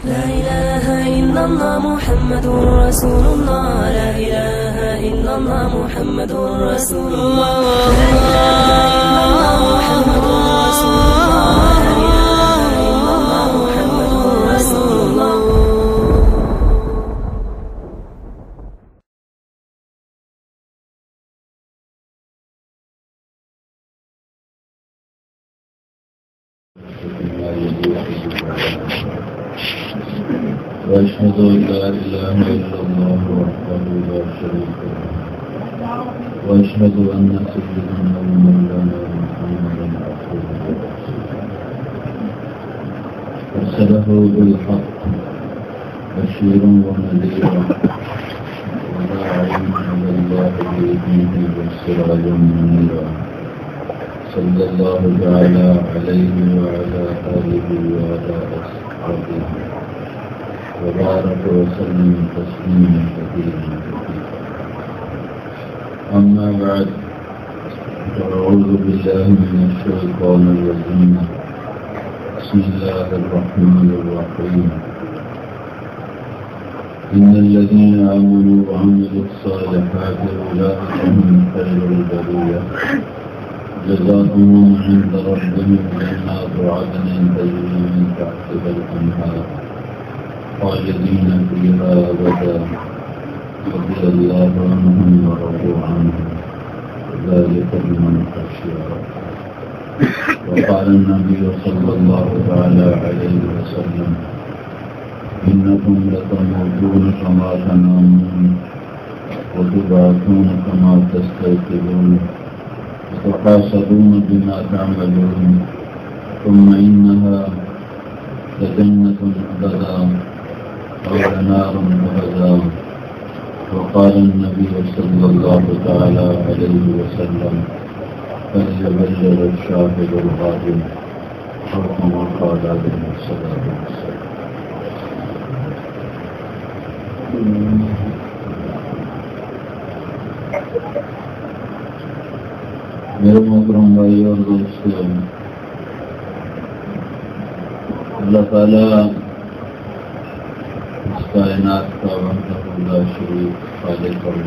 لا إله إلا الله محمد رسول الله. لا إله إلا الله محمد رسول الله. لا إله إلا الله محمد رسول الله. لا إله إلا الله محمد رسول الله. وأشهد أن لا إله إلا الله وحده لا شريك له وأشهد أن سيدنا ومولانا محمدا عبده ورسوله أرسله بالحق بشيرا ونذيرا وداعيا إلى الله بإذنه وسراجا منيرا صلى الله تعالى عليه وعلى آله وعلى أصحابه وبارك وسلم تسليما كثيرا. أما بعد فأعوذ بالله من الشيطان الرجيم. بسم الله الرحمن الرحيم. إن الذين آمنوا وعملوا الصالحات أولئك هم خير البرية جزاؤهم عند ربهم جنات عدن تجري من تحتها الأنهار خالدين فيها أبدا رضي الله عنهم ورضوا عنه ذلك لمن خشي ربه. وقال النبي صلى الله تعالى عليه وسلم إنكم لتموتون كما تنامون وتبعثون كما تستيقظون وتحاسبون بما تعملون ثم إنها لجنة أبدا أو نار أبدا. وقال النبي صلى الله تعالى عليه وسلم فليبلغ الشاهد الغائب أو كما قال عليه الصلاة والسلام. میرے محترم بھائی اور دوستوں، اللہ تعالیٰ اس کائنات کا وحدہ لا شریک خالق اور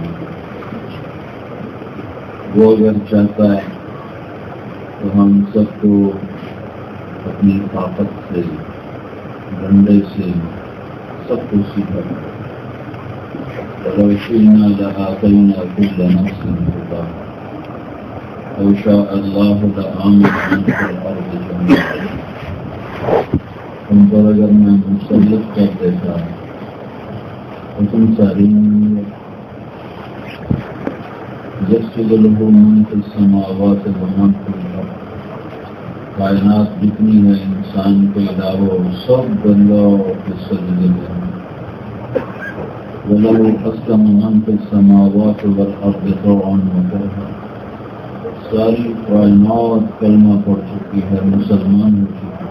وہ اگر چاہتا ہے تو ہم سب کو اپنی طاقت سے ڈنڈے سے سب کچھ سکھا روشینہ لآتینا کل نفس ہداہا او شاء اللہ لآمن من فی الارض جميعا. تم پر اگر میں مسلط کر دیتا تو تم ساری یسجد له من فی السماوات ومن فی الارض، کائنات جتنی ہے انسان کے علاوہ سب اللہ کے سجدے میں ہیں. وَلَوْ أَسْلَمَ مَنْ فِي السَّمَاوَاتِ وَالْأَرْضِ طَوْعًا وَكَرْهًا، ساری کائنات کلمہ پڑھ چکی ہے، مسلمان ہو چکی ہے.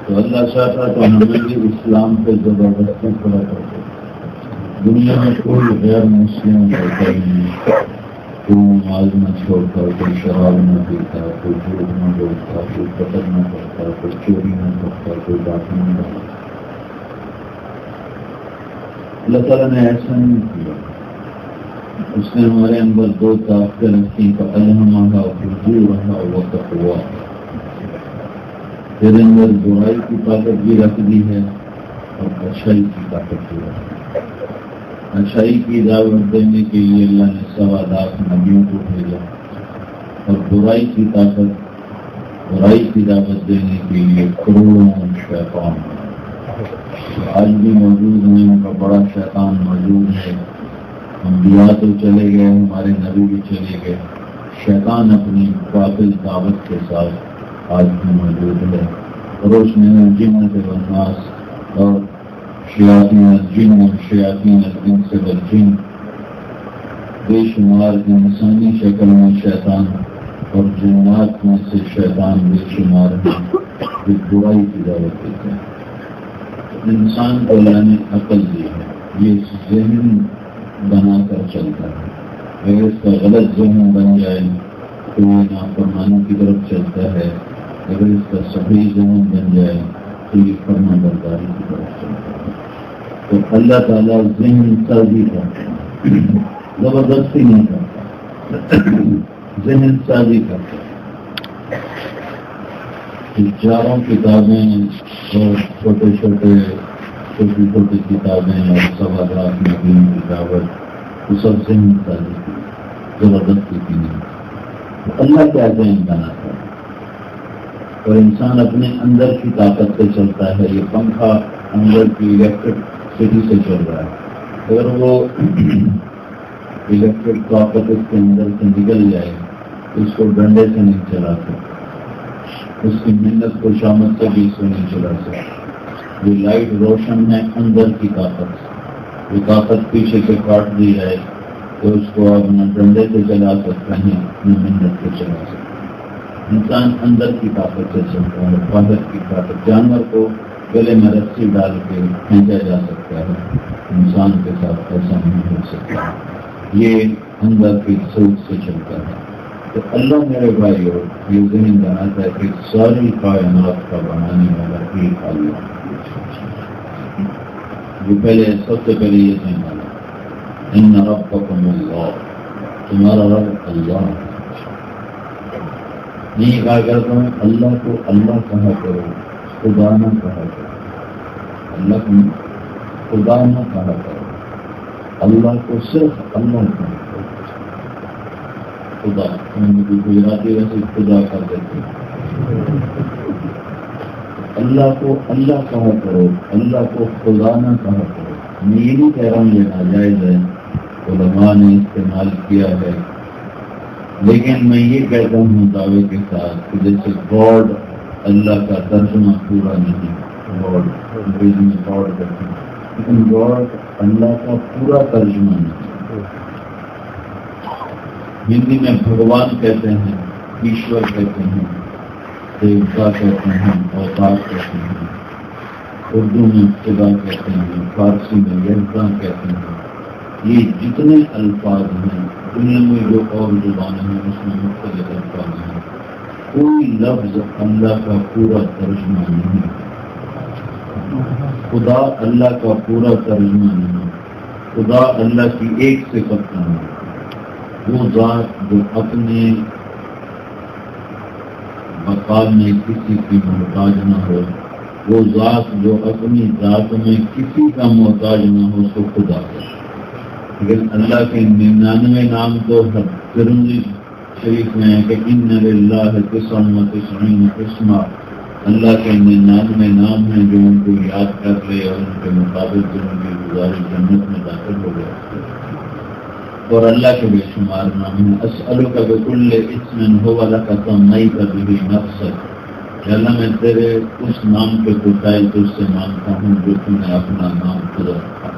تو اللہ چاہتا تو ہمیں بھی اسلام پہ زبردستی کھڑا کرتے. دنیا میں کوئی غیر مسلم ہوتا ہی نہیں، کوئی نماز نہ چھوڑتا، کوئی شراب نہ پیتا، کوئی جھوٹ نہ بولتا، کوئی قتل نہ کرتا، کوئی چوری نہ کرتا، کوئی ڈاکہ نہ ڈالتا. اللہ تعالیٰ نے ایسا نہیں کیا. اس نے ہمارے اندر دو طاقتیں رکھی، فَأَلْهَمَهَا فُجُورَهَا وَتَقْوَاهَا. تیرے اندر برائی کی طاقت بھی رکھ دی ہے اور اچھائی کی طاقت بھی رکھ دی. اچھائی کی دعوت دینے کے لیے اللہ نے 1.25 لاکھ نبیوں کو بھیجا، اور برائی کی دعوت دینے کے لیے کروڑوں شیطان. آج بھی موجود ہیں، ان کا بڑا شیطان موجود ہے. انبیاء تو چلے گئے، ہمارے نبی بھی چلے گئے، شیطان اپنی باطل دعوت کے ساتھ آج بھی موجود ہے. روشنی الجنۃ والناس اور شیاطین الجن شیاطین الانس والجن، بے شمار انسانی شکل میں شیطان اور جنات میں سے شیطان بے شمار ہیں جو برائی کی دعوت دیتے ہیں. انسان کو اللہ نے عقل دی ہے، یہ ذہن بنا کر چلتا ہے. اگر اس کا غلط ذہن بن جائے تو یہ نافرمانی کی طرف چلتا ہے. اگر اس کا صحیح ذہن بن جائے تو یہ فرما برداری کی طرف چلتا ہے. تو اللہ تعالیٰ ذہن سازی کرتا ہے، زبردستی نہیں کرتا، ذہن سازی کرتا ہے. چاروں کتابیں اور چھوٹی چھوٹی کتابیں اور سوالات نبیم کی دعوت، وہ سب ذہن سازی کی، زبردستی کی نہیں. اللہ کیا ذہن بناتا ہے اور انسان اپنے اندر کی طاقت سے چلتا ہے. یہ پنکھا اندر کی الیکٹرسٹی سے چل رہا ہے، اگر وہ الیکٹرک طاقت اس کے اندر سے نکل جائے تو اس کو ڈنڈے سے نہیں چلا سکتا، اس کی محنت کو شامت سے بھی اس کو نہیں چلا سکتا. یہ لائٹ روشن ہے اندر کی طاقت، یہ طاقت پیچھے سے کاٹ دی جائے تو اس کو آپ نہ ڈنڈے سے چلا سکتے ہیں نہ محنت سے چلا سکتے. انسان اندر کی طاقت سے چلتا ہے، باہر کی طاقت. جانور کو گلے میں رسی ڈال کے کھینچا جا سکتا ہے، انسان کے ساتھ ایسا نہیں ہو سکتا. یہ اندر کی سوچ سے چلتا ہے. تو اللہ میرے بھائی یہ ذہن بناتا ہے کہ ساری کائنات کا بنانے والا ایک اللہ. جو سب سے پہلے یہ ذہن بنا ان ربکم اللہ، تمہارا رب اللہ. نہیں کہا کرتا ہوں اللہ کو اللہ کہا کرو، خدا نہ کہا کرو. اللہ کو خدا نہ کہا کرو، اللہ کو صرف اللہ کہا کرو. خدا گجراتی ویسے خدا کر دیتے، اللہ کو اللہ کہا کرو، اللہ کو خدا نہ کہا کرو. میں یہ نہیں کہہ رہا ہوں یہ ناجائز ہے، علماء نے استعمال کیا ہے، لیکن میں یہ کہتا ہوں دعوے کے ساتھ کہ جیسے گاڈ اللہ کا ترجمہ پورا نہیں، گاڈ انگریزی میں گاڈ کہتے ہیں، لیکن گاڈ اللہ کا پورا ترجمہ نہیں. ہندی میں بھگوان کہتے ہیں، ایشور کہتے ہیں، دیوتا کہتے ہیں، اوتار کہتے ہیں. اردو میں خدا کہتے ہیں، فارسی میں یزداں کہتے ہیں. یہ جتنے الفاظ ہیں دنیا میں جو اور زبانیں ہیں اس میں مختلف الفاظ ہیں، کوئی لفظ اللہ کا پورا ترجمہ نہیں. خدا اللہ کا پورا ترجمہ نہیں. خدا اللہ کی ایک صفت کا ہے، وہ ذات جو اپنے مقام میں کسی کی محتاج نہ ہو، وہ ذات جو اپنی ذات میں کسی کا محتاج نہ ہو، اس کو خدا ہے. لیکن اللہ کے 99 نام تو ترمذی شریف میں ہے کہ ان للہ 99 اسما. اللہ کے 99 نام ہیں جو ان کو یاد کر لے اور ان کے مطابق جو ان کی گزارش جنت میں داخل ہو گیا. اور اللہ کے بے شمار نام ہیں. اسألک بکل اسم هو لک سمیت به نفسک، کہ اللہ میں تیرے اس نام کے قائل تجھ سے مانگتا ہوں جو تم نے اپنا نام خود رکھا،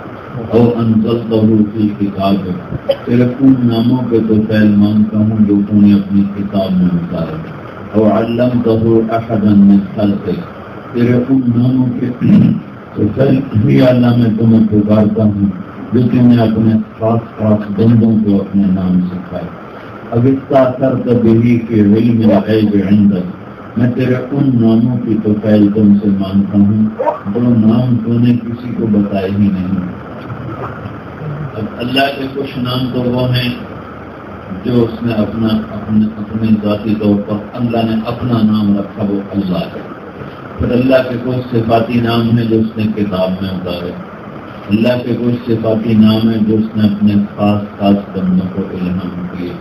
اور انزلتہ فی کتابک، تیرے ان ناموں کے قائل مانگتا ہوں جو تم نے اپنی کتاب میں اتارے، اور علمتہ احدا من خلقک، تیرے ان ناموں کے قائل بھی اللہ میں تمہیں پکارتا ہوں جو تم نے اپنے خاص خاص بندوں کو اپنے نام سکھائے. اب استاثرت بہ فی علم الغیب عندک، میں تیرے ان ناموں کی توفیل تم سے مانگتا ہوں جو نام تو نے کسی کو بتائے ہی نہیں. اب اللہ کے کچھ نام تو وہ ہیں جو اس نے اپنے ذاتی طور پر اللہ نے اپنا نام رکھا، وہ اللہ ہے. پھر اللہ کے کچھ صفاتی نام ہیں جو اس نے کتاب میں اتارے. اللہ کے کچھ صفاتی نام ہیں جو اس نے اپنے خاص خاص بندوں کو الہام کیے.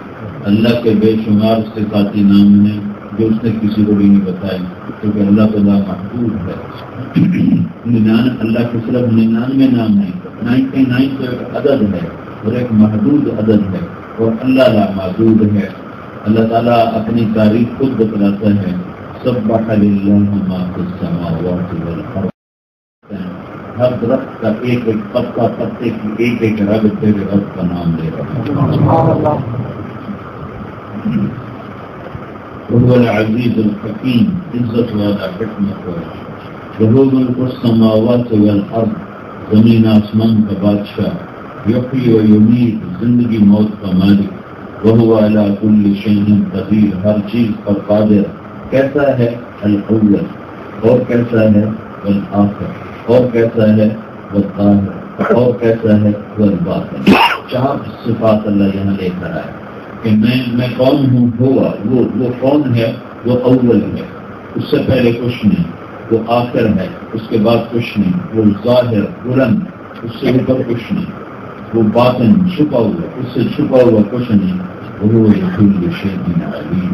اللہ کے بے شمار صفاتی نام ہیں جو اس نے کسی کو بھی نہیں بتائے، کیونکہ اللہ تعالیٰ محدود ہے. اللہ کے صرف 99 نام نہیں، 99 تو ایک عدد ہے اور ایک محدود عدد ہے، اور اللہ لا محدود ہے. اللہ تعالیٰ اپنی تعریف خود بتلاتا ہے، سبح للہ ما فی السماوات والارض. ہر درخت کا ایک ایک پتا، پتے کی ایک ایک رگ تیرے رب کا نام لے رہا ہے. وہ العزیز الحکیم، عزت والا حکمت ہے. وہ ملک السماوات والارض، زمین آسمان کا بادشاہ. یحیی و یمیت، زندگی موت کا مالک. وہ علی کل شیء قدیر، ہر چیز پر قادر. کیسا ہے؟ الاول، اور کیسا ہے؟ والآخر، اور کیسا ہے والظاہر، اور کیسا ہے والباطن. 4 صفات اللہ یہاں لے کر آئے کہ میں کون ہوں. ہوا وہ کون ہے؟ وہ اول ہے، اس سے پہلے کچھ نہیں. وہ آخر ہے، اس کے بعد کچھ نہیں. وہ ظاہر بلند، اس سے اوپر کچھ نہیں. وہ باطن چھپا ہوا، اس سے چھپا ہوا کچھ نہیں. وہ بكل شيء عليم.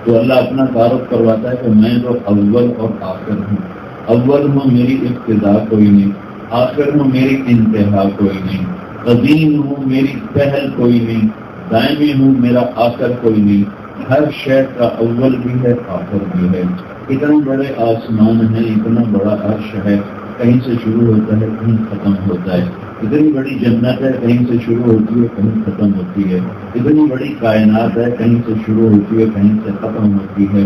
تو اللہ اپنا تعارف کرواتا ہے کہ میں تو اول اور آخر ہوں. اول ہوں، میری ابتدا کوئی نہیں. آخر ہوں، میری انتہا کوئی نہیں. قدیم ہوں، میری پہل کوئی نہیں. دائمی ہوں، میرا آخر کوئی نہیں. ہر شے کا اول بھی ہے، آخر بھی ہے. اتنے بڑے آسمان ہیں، اتنا بڑا عرش ہے، کہیں سے شروع ہوتا ہے کہیں ختم ہوتا ہے. اتنی بڑی جنت ہے، کہیں سے شروع ہوتی ہے کہیں ختم ہوتی ہے. اتنی بڑی کائنات ہے، کہیں سے شروع ہوتی ہے کہیں سے ختم ہوتی ہے.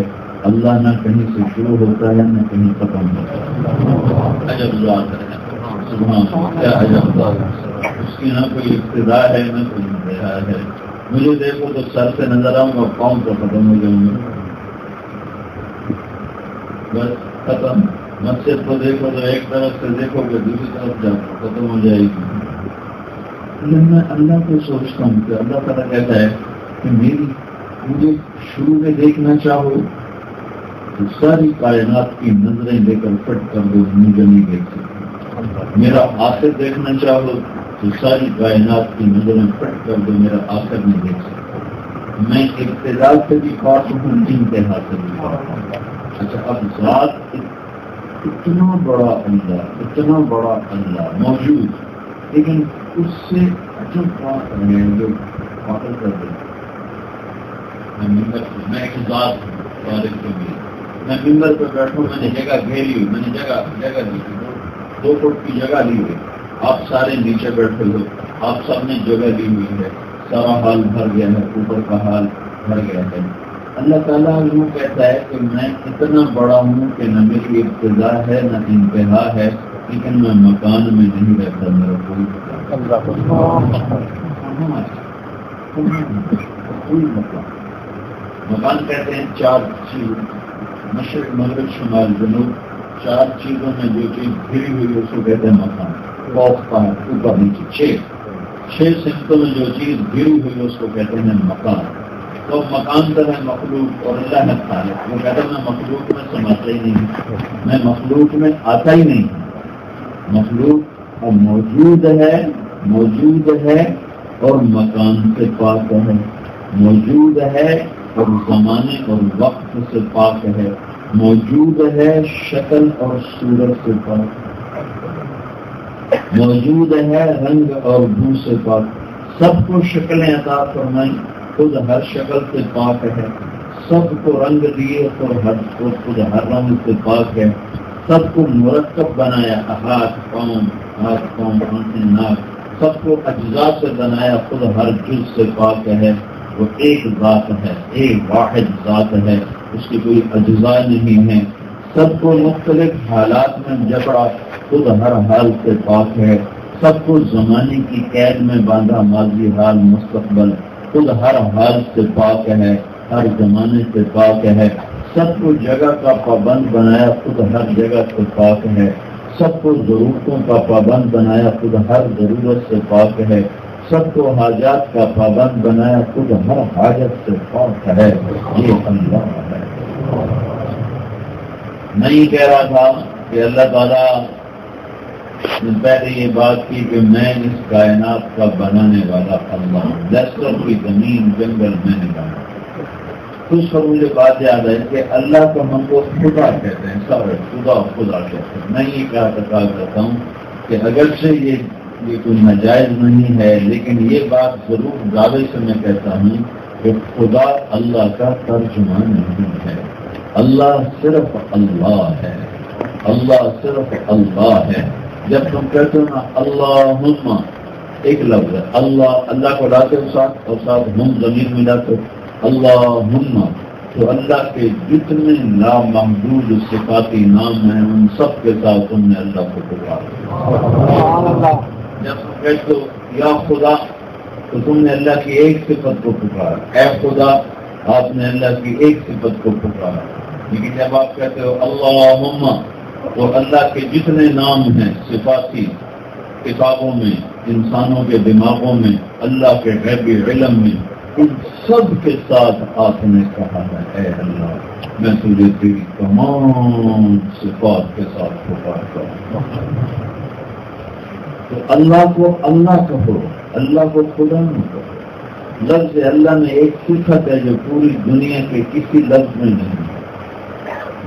اللہ نہ کہیں سے شروع ہوتا ہے نہ کہیں ختم ہوتا ہے. عجب ذات ہے، سبحان اللہ، کیا عجب ذات ہے. اس کی نہ کوئی ابتدا ہے نہ کوئی انتہا ہے. مجھے دیکھو تو سر سے نظر آؤں گا، پاؤں سے ختم ہو جاؤں گا، بس ختم. مسجد کو دیکھو تو ایک طرف سے دیکھو گے دوسری طرف جاؤ ختم ہو جائے گی. میں اللہ کو سوچتا ہوں کہ اللہ تعالیٰ کہتا ہے کہ مجھے شروع میں دیکھنا چاہو تو ساری کائنات کی نظریں لے کر فٹ کر دو، مجھے نہیں دیکھ سکتی. میرا آخر دیکھنا چاہو تو ساری کائنات کی نظریں فٹ کر دو، میرا آخر نہیں دیکھ سکتا. میں ابتدا سے بھی پاس ہوں، انتہا سے بھی پاس ہوں. اچھا، اب ذات اتنا بڑا اللہ، اتنا بڑا اللہ موجود، لیکن اس سے جو بات ہے جو پاگل کر دے. میں ایک ذات ہوں، فارغ کے لیے میں ممبر پہ بیٹھوں، میں نے جگہ گھیری ہوئی، میں نے جگہ لی، 2 فٹ کی جگہ لی ہوئی. آپ سارے نیچے بیٹھے ہو، آپ سب نے جگہ لی ہوئی ہے، سارا حال بھر گیا ہے، اوپر کا حال بھر گیا ہے. اللہ تعالیٰ یوں کہتا ہے کہ میں اتنا بڑا ہوں کہ نہ میری ابتدا ہے نہ انتہا ہے، لیکن میں مکان میں نہیں رہتا. میرا کوئی مکان کہتے ہیں 4 چیز، مشرق مغرب شمال جنوب. 4 چیزوں میں جو چیز گھری ہوئی ہے اس کو کہتے ہیں مکان. اوپر نیچے 6 سمتوں میں جو چیز گھری ہوئی ہے اس کو کہتے ہیں مکان. تو مکان تو ہے مخلوق اور اللہ ہے خالق. وہ کہتا ہے میں مخلوق میں سماتا ہی نہیں، میں مخلوق میں آتا ہی نہیں. مخلوق اب موجود ہے اور مکان سے پاک ہے، موجود ہے اور زمانے اور وقت سے پاک ہے، موجود ہے شکل اور صورت سے پاک، موجود ہے رنگ اور بو سے پاک. سب کو شکلیں عطا فرمائی، خود ہر شکل سے پاک ہے. سب کو رنگ دیے تو خود ہر رنگ سے پاک ہے. سب کو مرکب بنایا، ہاتھ پاؤں آنکھیں ناک، سب کو اجزاء سے بنایا، خود ہر جز سے پاک ہے. وہ ایک ذات ہے، ایک واحد ذات ہے، اس کی کوئی اجزاء نہیں ہے. سب کو مختلف حالات میں جبڑا، خود ہر حال سے پاک ہے. سب کو زمانے کی قید میں باندھا، ماضی حال مستقبل، خود ہر حال سے پاک ہے، ہر زمانے سے پاک ہے. سب کو جگہ کا پابند بنایا، خود ہر جگہ سے پاک ہے. سب کو ضرورتوں کا پابند بنایا، خود ہر ضرورت سے پاک ہے. سب کو حاجات کا پابند بنایا، خود ہر حاجت سے پاک ہے. یہ اللہ ہے. میں یہ کہہ رہا تھا کہ اللہ تعالیٰ نے پہلے یہ بات کی کہ میں اس کائنات کا بنانے والا اللہ ہوں. لشکر کی زمین جنگل میں نے بنا. کچھ پر مجھے بات یاد ہے کہ اللہ کو ہم کو خدا کہتے ہیں، سب خدا کہتے ہیں. میں یہ کہا کرتا ہوں کہ اگرچہ یہ کوئی ناجائز نہیں ہے، لیکن یہ بات ضرور دعوے سے میں کہتا ہوں کہ خدا اللہ کا ترجمان نہیں ہے. اللہ صرف اللہ ہے، اللہ صرف اللہ ہے. جب تم کہتے ہو نا اللہم، ایک لفظ ہے اللہ کو لاتے ہو ساتھ، اور ساتھ ہم ضمیر ملاتے ہو اللہم، تو اللہ کے جتنے لامحدود صفاتی نام ہیں ان سب کے ساتھ تم نے اللہ کو پکارا. جب تم کہتے ہو یا خدا تو تم نے اللہ کی ایک صفت کو پکارا، اے خدا آپ نے اللہ کی ایک صفت کو پکارا. لیکن جب آپ کہتے ہو اللہم اور اللہ کے جتنے نام ہیں صفاتی کتابوں میں، انسانوں کے دماغوں میں، اللہ کے غیبی علم میں، ان سب کے ساتھ آپ نے کہا ہے اے اللہ میں تجھے تیری تمام صفات کے ساتھ پکارتا ہوں۔ تو اللہ کو اللہ کہو، اللہ کو خدا نہ کہو۔ لفظ اللہ میں ایک صفت ہے جو پوری دنیا کے کسی لفظ میں نہیں ہے۔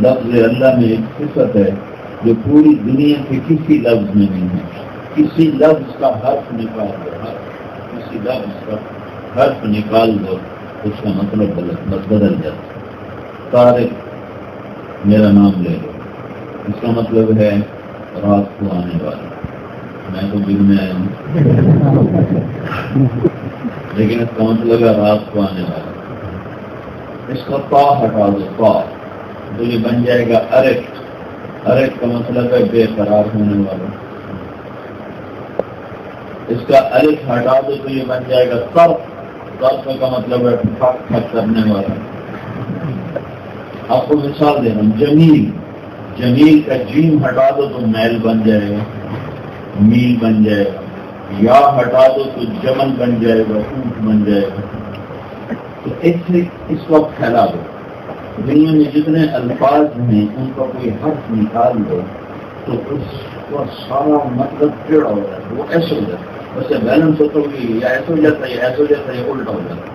لفظ اللہ میں ایک صفت ہے جو پوری دنیا کے کسی لفظ میں نہیں ہے۔ کسی لفظ کا حرف نکال دو، کسی لفظ کا حرف نکال دو، اس کا مطلب بدل جاتا ہے۔ طارق میرا نام لے لو، اس کا مطلب ہے رات کو آنے والا۔ میں تو دن میں آیا ہوں لیکن اس کا مطلب ہے رات کو آنے والا۔ اس کا پا ہٹا دو، پا تو یہ بن جائے گا ارق۔ ارق کا مطلب ہے بے قرار ہونے والا۔ اس کا الف ہٹا دو تو یہ بن جائے گا صرف۔ صرف کا مطلب ہے پھٹ پھٹ کرنے والا۔ آپ کو مثال دے رہا ہوں، جمیل، جمیل کا جیم ہٹا دو تو میل بن جائے گا، میل بن جائے گا۔ یا ہٹا دو تو جمل بن جائے گا، اونٹ بن جائے گا۔ تو ایسے اس وقت پھیلا دو، دنیا میں جتنے الفاظ ہیں ان کا کوئی حرف نکال دو تو اس کا سارا مطلب ٹیڑھا ہو جاتا ہے، وہ ایسے ہو جاتا ہے، ویسے بیلنس ہوتا ہوگی یا ایسے ہو جاتا ہے یا ایسے ہو جاتا ہے یا الٹا ہو جاتا ہے۔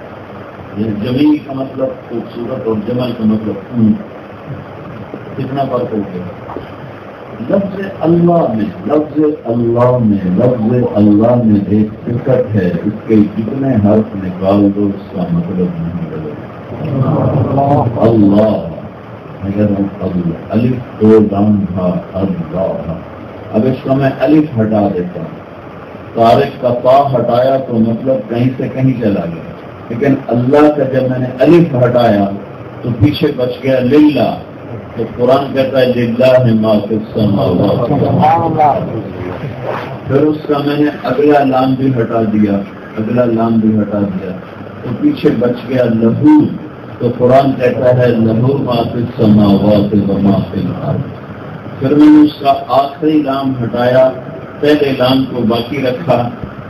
جمیل کا مطلب خوبصورت اور جمل کا مطلب اونٹ، کتنا فرق ہو گیا۔ لفظ اللہ میں ایک صفت ہے، اس کے جتنے حرف نکال دو اس کا مطلب نہیں بدلے۔ اللہ اگر الف دو لام تھا اللہ، اب اس کا میں الف ہٹا دیتا ہوں، طارق کا پا ہٹایا تو مطلب کہیں سے کہیں چلا گیا، لیکن اللہ کا جب میں نے الف ہٹایا تو پیچھے بچ گیا للہ۔ تو قرآن کہتا ہے للہ ما فی السماوات، پھر اس کا میں نے اگلا لام بھی ہٹا دیا، تو پیچھے بچ گیا لہو۔ تو قرآن کہتا ہے لہو ما فی السماوات و ما فی الارض۔ پھر میں نے اس کا آخری لام ہٹایا، پہلے لام کو باقی رکھا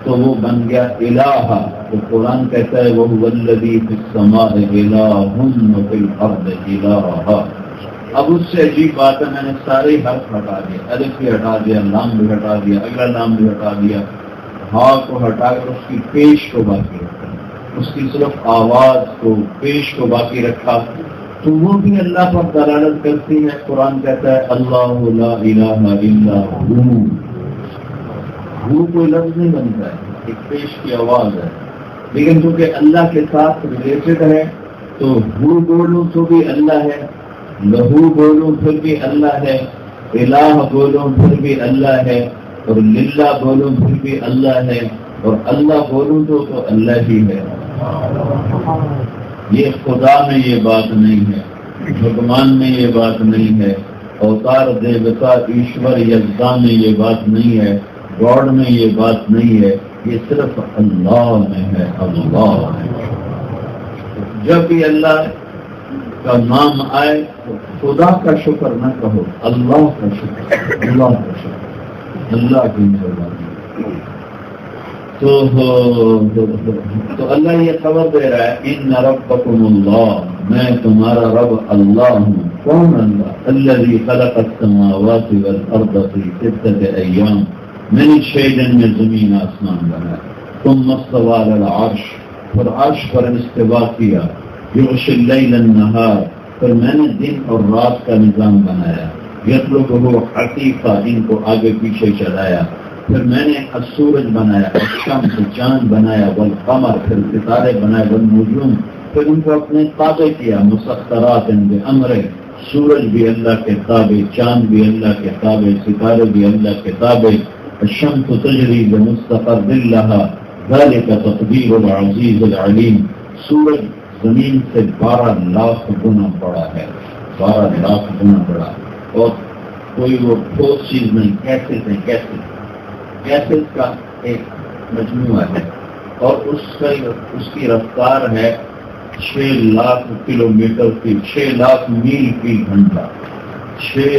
تو وہ بن گیا الہ۔ تو قرآن کہتا ہے وَهُوَ الَّذِي فِي السَّمَاءِ إِلَٰهٌ وَفِي الْأَرْضِ إِلَٰهٌ۔ اب اس سے عجیب بات ہے، میں نے سارے حرف ہٹا دیا، الف بھی ہٹا دیا، لام بھی ہٹا دیا، اگلا لام بھی ہٹا دیا، ہاں کو ہٹا کر اس کی پیش کو باقی رکھا، اس کی صرف آواز کو پیش کو باقی رکھا، تو وہ بھی اللہ پر دلالت کرتی ہے۔ قرآن کہتا ہے اللہ لا الہ الا ہو کوئی لفظ نہیں بنتا ہے، ایک پیش کی آواز ہے، لیکن چونکہ اللہ کے ساتھ ریلیٹڈ ہے تو ہو بولوں تو بھی اللہ ہے، لہو بولوں پھر بھی اللہ ہے، الہ بولوں پھر بھی اللہ ہے، اور للہ بولوں پھر بھی اللہ ہے، اور اللہ بولوں تو اللہ ہی ہے۔ یہ خدا میں یہ بات نہیں ہے، بھگوان میں یہ بات نہیں ہے، اوتار دیوتا ایشور یزدا میں یہ بات نہیں ہے، گاڈ میں یہ بات نہیں ہے، یہ صرف اللہ میں ہے، اللہ میں۔ جب بھی اللہ کا نام آئے تو خدا کا شکر نہ کہو، اللہ کا شکر، اللہ کا شکر، اللہ کی مہربانی۔ تو اللہ یہ خبر دے رہا ہے ان ربکم اللہ، میں تمہارا رب اللہ ہوں۔ کون اللہ؟ الذی خلق السماوات والارض فی ستۃ ایام، میں نے 6 دن میں زمین آسمان بنایا، ثم استوى علی العرش، پھر عرش پر استوا کیا، یغشی اللیل النہار، پھر میں نے دن اور رات کا نظام بنایا، یخلقہ حقیقہ، ان کو آگے پیچھے چلایا، پھر میں نے سورج بنایا، الشمس چاند بنایا، والقمر پھر ستارے بنائے، والنجوم پھر ان کو اپنے تابع کیا، مسخرات بامرہ، سورج بھی اللہ کے تابع، چاند بھی اللہ کے تابع، ستارے بھی اللہ کے تابع، الشمس تجری بمستقر لها ذلك تقدیر العزیز العلیم۔ سورج زمین سے 12 لاکھ گنا بڑا ہے، 12 لاکھ گنا بڑا، اور کوئی وہ ٹھوس چیز نہیں، کیسے کا ایک مجموعہ ہے، اور اس کی رفتار ہے 6 لاکھ کلومیٹر کی، 6 لاکھ میل فی گھنٹہ، 6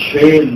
6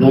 2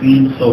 300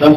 10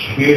6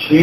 6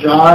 4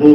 2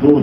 2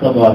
7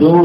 2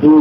2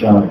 4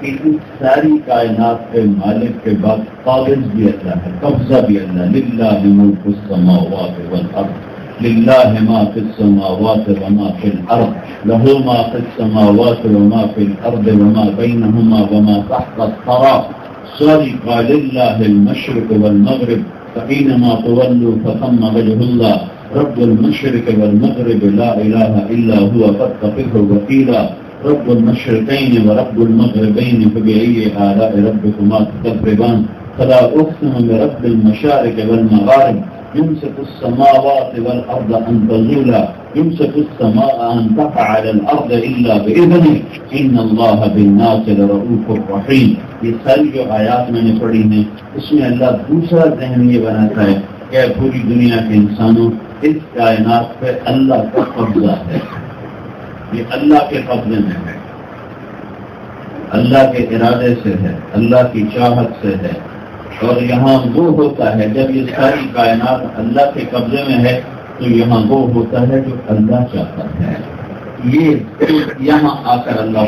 کہ اس ساری کائنات کے مالک کے بعد قابض بھی اللہ ہے، قبضہ بھی اللہ. للہ ملک السماوات والارض، للہ ما فی السماوات وما فی الارض، لہ ما فی السماوات وما فی الارض وما بینہما وما تحت الثری. صادق للہ المشرق والمغرب فإنما تولوا فثم وجه الله رب المشرق والمغرب لا إله إلا هو فاتخذه وكيلا رب المشرقين ورب المغربين فبأي آلاء ربكما تكذبان فلا أقسم برب المشارق والمغارب يمسك السماوات والأرض أن تزولا يمسك السماء أن تقع على الأرض إلا بإذنه إن الله بالناس لرؤوف رحيم. یہ ساری جو آیات میں نے پڑھی ہیں اس میں اللہ دوسرا ذہن یہ بناتا ہے کہ پوری دنیا کے انسانوں اس کائنات پہ اللہ کا قبضہ ہے، یہ اللہ کے قبضے میں ہے، اللہ کے ارادے سے ہے، اللہ کی چاہت سے ہے. اور یہاں وہ ہوتا ہے جب یہ ساری کائنات اللہ کے قبضے میں ہے تو یہاں وہ ہوتا ہے جو اللہ چاہتا ہے. یہ یہاں آ کر اللہ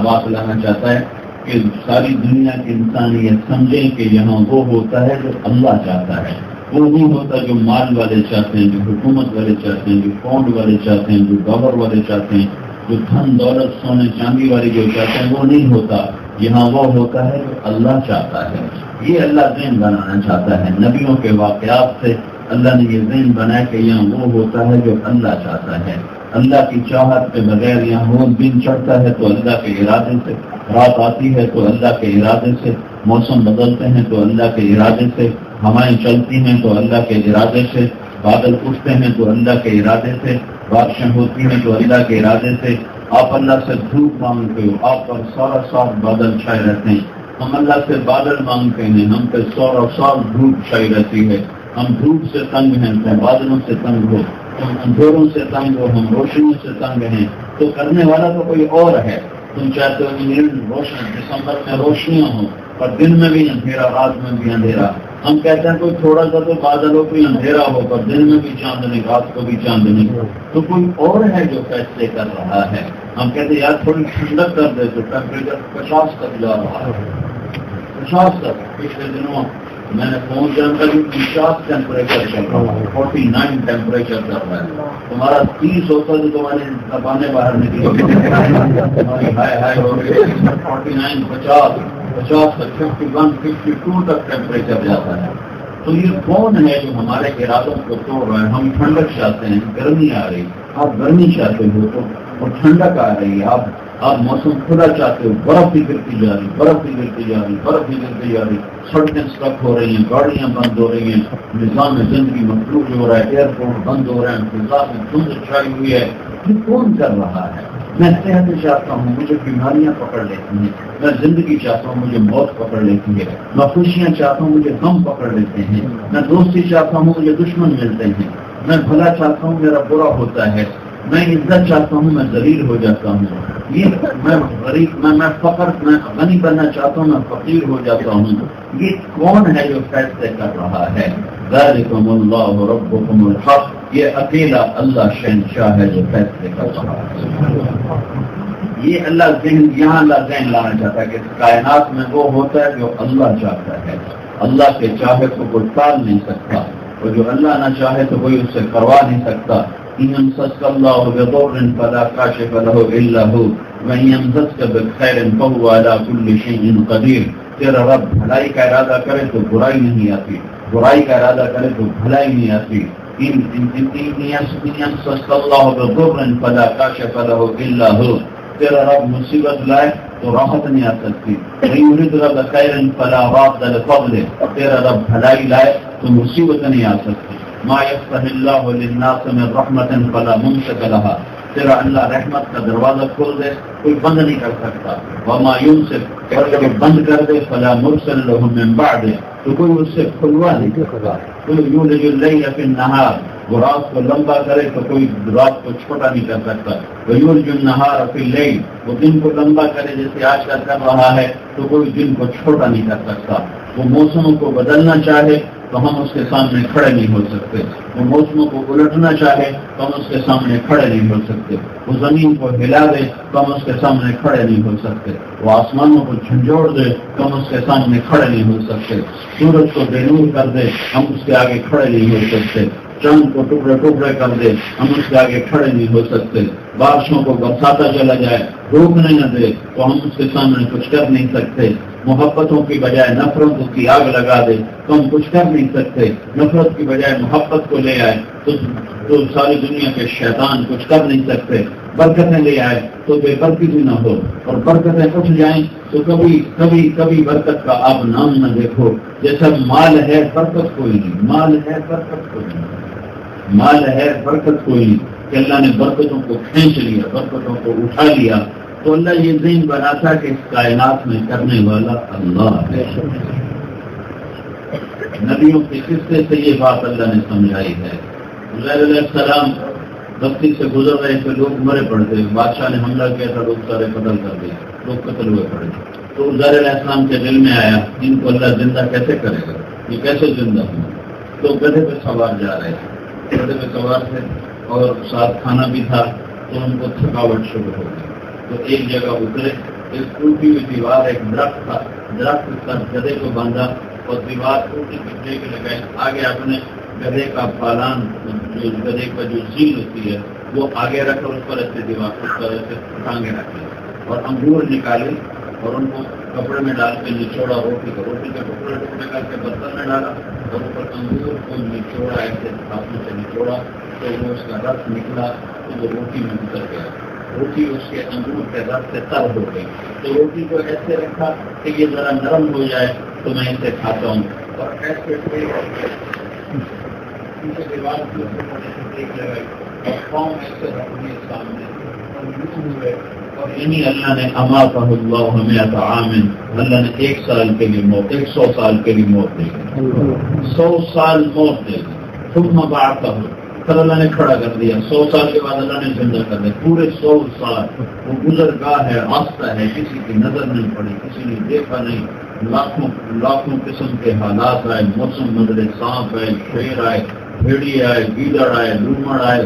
بات لانا چاہتا ہے کہ ساری دنیا کے انسان یہ سمجھیں کہ یہاں وہ ہوتا ہے جو اللہ چاہتا ہے. وہ نہیں ہوتا جو مال والے چاہتے ہیں، جو حکومت والے چاہتے ہیں، جو فونڈ والے چاہتے ہیں، جو گور والے چاہتے ہیں، جو دھن دولت سونے چاندی والے جو چاہتے ہیں، وہ نہیں ہوتا. یہاں وہ ہوتا ہے جو اللہ چاہتا ہے. یہ اللہ ذہن بنانا چاہتا ہے. نبیوں کے واقعات سے اللہ نے یہ ذہن بنایا کہ یہاں وہ ہوتا ہے جو اللہ چاہتا ہے. اللہ کی چاہت کے بغیر یہاں وہ دن چڑھتا ہے تو اللہ کے ارادے سے، رات آتی ہے تو اللہ کے ارادے سے، موسم بدلتے ہیں تو اللہ کے ارادے سے، ہوائیں چلتی ہیں تو اللہ کے ارادے سے، بادل اٹھتے ہیں تو اللہ کے ارادے سے، بارشیں ہوتی ہیں تو اللہ کے ارادے سے. آپ اللہ سے دھوپ مانگتے ہو، آپ پر سارا سال بادل چھائے رہتے ہیں. ہم اللہ سے بادل مانگتے ہیں، ہم پہ سارا سال دھوپ چھائی رہتی ہے. ہم دھوپ سے تنگ ہیں، تم بادلوں سے تنگ ہو، تم اندھیروں سے تنگ ہو، ہم روشنیوں سے تنگ ہیں. تو کرنے والا تو کوئی اور ہے. تم چاہتے ہو انگلینڈ روشن دسمبر میں روشنیاں ہوں اور دن میں بھی اندھیرا، رات میں بھی اندھیرا. ہم کہتے ہیں کوئی تھوڑا سا تو بادل ہو، کوئی اندھیرا ہو، پر دن میں بھی چاندنی، رات کو بھی چاندنی. تو کوئی اور ہے جو فیصلے کر رہا ہے. ہم کہتے ہیں یار تھوڑی ٹھنڈک کر دے تو ٹیمپریچر 50 تک جا رہا ہے. 50 تک. پچھلے دنوں میں نے فون جان کر 50 ٹیمپریچر چل رہا ہے، 49 ٹیمپریچر چل رہا ہے. تمہارا 30 ہوتا تو تمہاری زبانیں باہر نکلی، تمہاری ہائے ہو گئی. 49 50 تک 51 52 تک ٹیمپریچر جاتا ہے. تو یہ کون ہے جو ہمارے ارادوں کو توڑ رہا ہے؟ ہم ٹھنڈک چاہتے ہیں، گرمی آ رہی، آپ گرمی چاہتے ہو تو اور ٹھنڈک آ رہی ہے. آپ موسم کھلا چاہتے ہو، برف بھی گرتی جا رہی، برف بھی گرتی جا رہی، برف بھی گرتی جا رہی. سڑکیں سٹک ہو رہی ہیں، گاڑیاں بند ہو رہی ہیں، نظام زندگی مفلوج ہو رہا ہے، ایئرپورٹ بند ہو رہے ہیں، فضا میں دھند چھائی ہوئی ہے. یہ کون کر رہا ہے؟ میں صحت چاہتا ہوں، مجھے بیماریاں پکڑ لیتی ہیں. میں زندگی چاہتا ہوں، مجھے موت پکڑ لیتی ہے. میں خوشیاں چاہتا ہوں، مجھے غم پکڑ لیتے ہیں. میں دوستی چاہتا ہوں، مجھے دشمن ملتے ہیں. میں بھلا چاہتا ہوں، میرا برا ہوتا ہے. میں عزت چاہتا ہوں، میں ذلیل ہو جاتا ہوں. یہ میں غریب، میں فقر، میں غنی بننا چاہتا ہوں، میں فقیر ہو جاتا ہوں. یہ کون ہے جو فیصلے کر رہا ہے؟ ذالکم اللہ ربکم الحق. یہ اکیلا اللہ شہنشاہ ہے جو فیصلے کر رہا ہے. یہ اللہ ذہن، یہاں اللہ ذہن لانا چاہتا ہے کہ کائنات میں وہ ہوتا ہے جو اللہ چاہتا ہے. اللہ کے چاہے تو کوئی ٹال نہیں سکتا، اور جو اللہ نہ چاہے تو کوئی اس سے کروا نہیں سکتا. إن يمسسك الله بضر فلا كاشف له إلا هو وإن يمسسك بخير فهو على كل شيء قدير. تیرا رب بھلائی کا ارادہ کرے تو برائی نہیں آتی، برائی کا ارادہ کرے تو بھلائی نہیں آتی. إن يمسسك الله بضر فلا كاشف له إلا هو. تیرا رب مصیبت لائے تو راحت نہیں آ سکتی. وإن يردك بخير فلا راد لفضله. تیرا رب بھلائی لائے تو مصیبت نہیں آ سکتی. ما يفتح الله للناس من رحمة فلا ممسك لها. تیرا اللہ رحمت کا دروازہ کھول دے کوئی بند نہیں کر سکتا. وما يمسك، اور اگر بند کر دے فلا مرسل له من بعده، تو کوئی اس سے کھلوا نہیں سکتا. کوئی یولج اللیل فی النہار، وہ رات کو لمبا کرے تو کوئی رات کو چھوٹا نہیں کر سکتا. ویولج النہار فی اللیل، وہ دن کو لمبا کرے جیسے آج کل کر رہا ہے تو کوئی دن کو چھوٹا نہیں کر سکتا. وہ موسموں کو بدلنا چاہے تو ہم اس کے سامنے کھڑے نہیں ہو سکتے، وہ موسموں کو الٹنا چاہے تو ہم اس کے سامنے کھڑے نہیں ہو سکتے، وہ زمین کو ہلا دے تو ہم اس کے سامنے کھڑے نہیں ہو سکتے، وہ آسمانوں کو جھنجھوڑ دے تو ہم اس کے سامنے کھڑے نہیں ہو سکتے، سورج کو بے نور کر دے ہم اس کے آگے کھڑے نہیں ہو سکتے، چاند کو ٹکڑے ٹکڑے کر دے ہم اس کے آگے کھڑے نہیں ہو سکتے، بارشوں کو برساتا چلا جائے روکنے نہ دے تو ہم اس کے سامنے کچھ کر نہیں سکتے، محبتوں کی بجائے نفرتوں کی آگ لگا دے تو ہم کچھ کر نہیں سکتے، نفرت کی بجائے محبت کو لے آئے تو ساری دنیا کے شیطان کچھ کر نہیں سکتے، برکتیں لے آئے تو بے برکتی بھی نہ ہو، اور برکتیں اٹھ جائیں تو کبھی کبھی کبھی برکت کا آپ نام نہ دیکھو، جیسا مال ہے برکت کوئی نہیں، مال ہے برکت کوئی نہیں، مال ہے برکت کوئی نہیں، کہ اللہ نے برکتوں کو کھینچ لیا، برکتوں کو اٹھا لیا، تو اللہ یہ ذہن بناتا کہ اس کائنات میں کرنے والا اللہ ہے۔ نبیوں کے قصے سے یہ بات اللہ نے سمجھائی ہے۔ عزیر علیہ السلام بستی سے گزر رہے تھے، لوگ مرے پڑے تھے، بادشاہ نے حملہ کیا تھا، لوگ سارے قتل کر دیے، لوگ قتل ہوئے پڑے، تو عزیر علیہ السلام کے دل میں آیا ان کو اللہ زندہ کیسے کرے گا، یہ کیسے زندہ ہوں؟ تو گدھے پہ سوار جا رہے تھے، گدھے پہ سوار تھے اور ساتھ کھانا بھی تھا، تو ان کو تھکاوٹ شروع ہو گئی، تو ایک جگہ اترے، ایک ٹوٹی ہوئی دیوار، ایک درخت تھا، درخت پر گدھے کو باندھا اور دیوار ٹوٹی پٹنے کے لگائے، آگے اپنے گدھے کا پالان، جو گدھے کا جو سیل ہوتی ہے وہ آگے رکھ کر اس پر ایسے دیوار اس پر ایسے ٹانگے رکھے اور انگور نکالے اور ان کو کپڑے میں ڈال کے نچوڑا، روٹی کے ٹکڑے ٹکڑے کر کے برتن میں ڈالا اور اوپر انگور کو نچوڑا، ایسے ہاتھوں سے نچوڑا تو وہ اس کا رس نکلا تو وہ روٹی میں اتر گیا، روٹی اس کے انگور کے رس سے تر ہو گئی، تو روٹی کو ایسے رکھا کہ یہ ذرا نرم ہو جائے تو میں اسے کھاتا ہوں، اور ایسے دیوار کی دیکھ لگائی اور پاؤں ایسے رکھنے سامنے اور یعنی اللہ نے اماتہ اللہ ہمیت عامن، اللہ نے 1 سال کے لیے موت، 100 سال کے لیے موت دے گی، 100 سال موت دے گی، ثم بعثہ، پھر اللہ نے کھڑا کر دیا، 100 سال کے بعد اللہ نے زندہ کر دیا، پورے 100 سال وہ گزرگاہ ہے، راستہ ہے، کسی کی نظر نہیں پڑی، کسی نے دیکھا نہیں، لاکھوں قسم کے حالات آئے، موسم بدلے، سانپ آئے، شیر آئے، بھیڑی آئے، گیدڑ آئے، لومڑ آئے،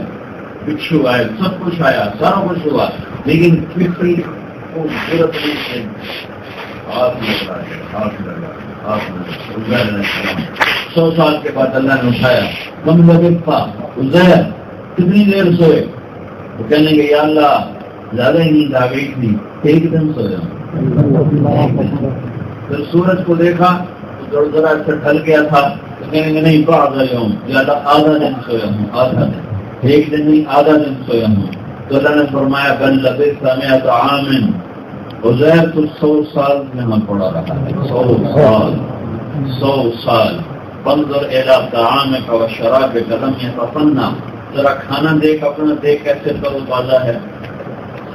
بچھو آئے، سب کچھ آیا، سارا کچھ ہوا، لیکن کسی کو ضرورت نہیں تھی، ہاتھ لگا 100 سال کے بعد اللہ نے اٹھایا، کم لگے تھا عزیر کتنی دیر سوئے؟ وہ کہنے لگے یا اللہ زیادہ ہی نیند آ گئی تھی، 1 دن سویا، پھر سورج کو دیکھا تو ذرا سے ڈھل گیا تھا، تو کہنے لگے نہیں بعض ہوں، زیادہ آدھا دن سویا ہوں، آدھا دن، 1 دن نہیں آدھا دن سویا ہوں، تو اللہ نے فرمایا بل لبثت 100 عام، عزیر تو 100 سال یہاں پڑا رہا ہے، 100 سال، فانظر الى طعامك وشرابك لم يتفنى، ذرا کھانا دیکھ، اپنا دیکھ کیسے تر و تازہ ہے،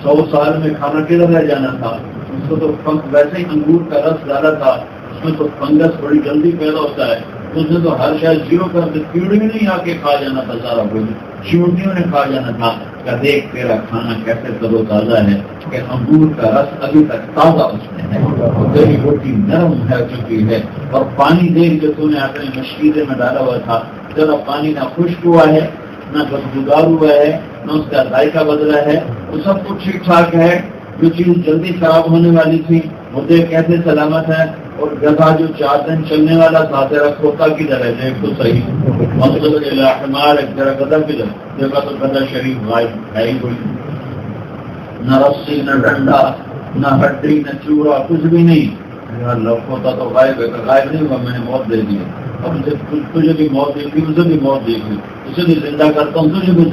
100 سال میں کھانا کدھر رہ جانا تھا، اس کو تو ویسے ہی انگور کا رس زیادہ تھا، اس میں تو فنگس بڑی جلدی پیدا ہوتا ہے، اس نے تو ہر شاید زیرو کر کے کیڑے نہیں آ کے کھا جانا تھا، سارا کچھ چیونٹیوں نے کھا جانا تھا، کہ دیکھ تیرا کھانا کیسے تر و تازہ ہے، کہ انگور کا رس ابھی تک تازہ اس میں ہے، تیری روٹی نرم ہے چکی ہے، اور پانی دیکھ جو تو نے اپنے مشکیزے میں ڈالا ہوا تھا، ذرا پانی نہ خشک ہوا ہے، نہ بدبودار ہوا ہے، نہ اس کا ذائقہ بدلا ہے، وہ سب کچھ ٹھیک ٹھاک ہے، جو چیز جلدی خراب ہونے والی تھی وہ دیکھ کیسے سلامت ہے، اور گدھا جو 4 دن چلنے والا تھا تیرا کھوتا کی طرح دیکھ تو صحیح، مطلب الاحمار ایک تیرا گدھا کی طرح دیکھا تو گدھا شریف غائب ہے ہی کوئی، نہ رسی نہ ڈنڈا نہ ہڈی نہ چوڑا کچھ بھی نہیں، ہوتا تو غائب ہے، غائب نہیں ہوا، میں نے موت دے دی، اب تجھے بھی موت دے دی، اسے بھی موت دے دی، اسے بھی زندہ کرتا ہوں، تجھے بھی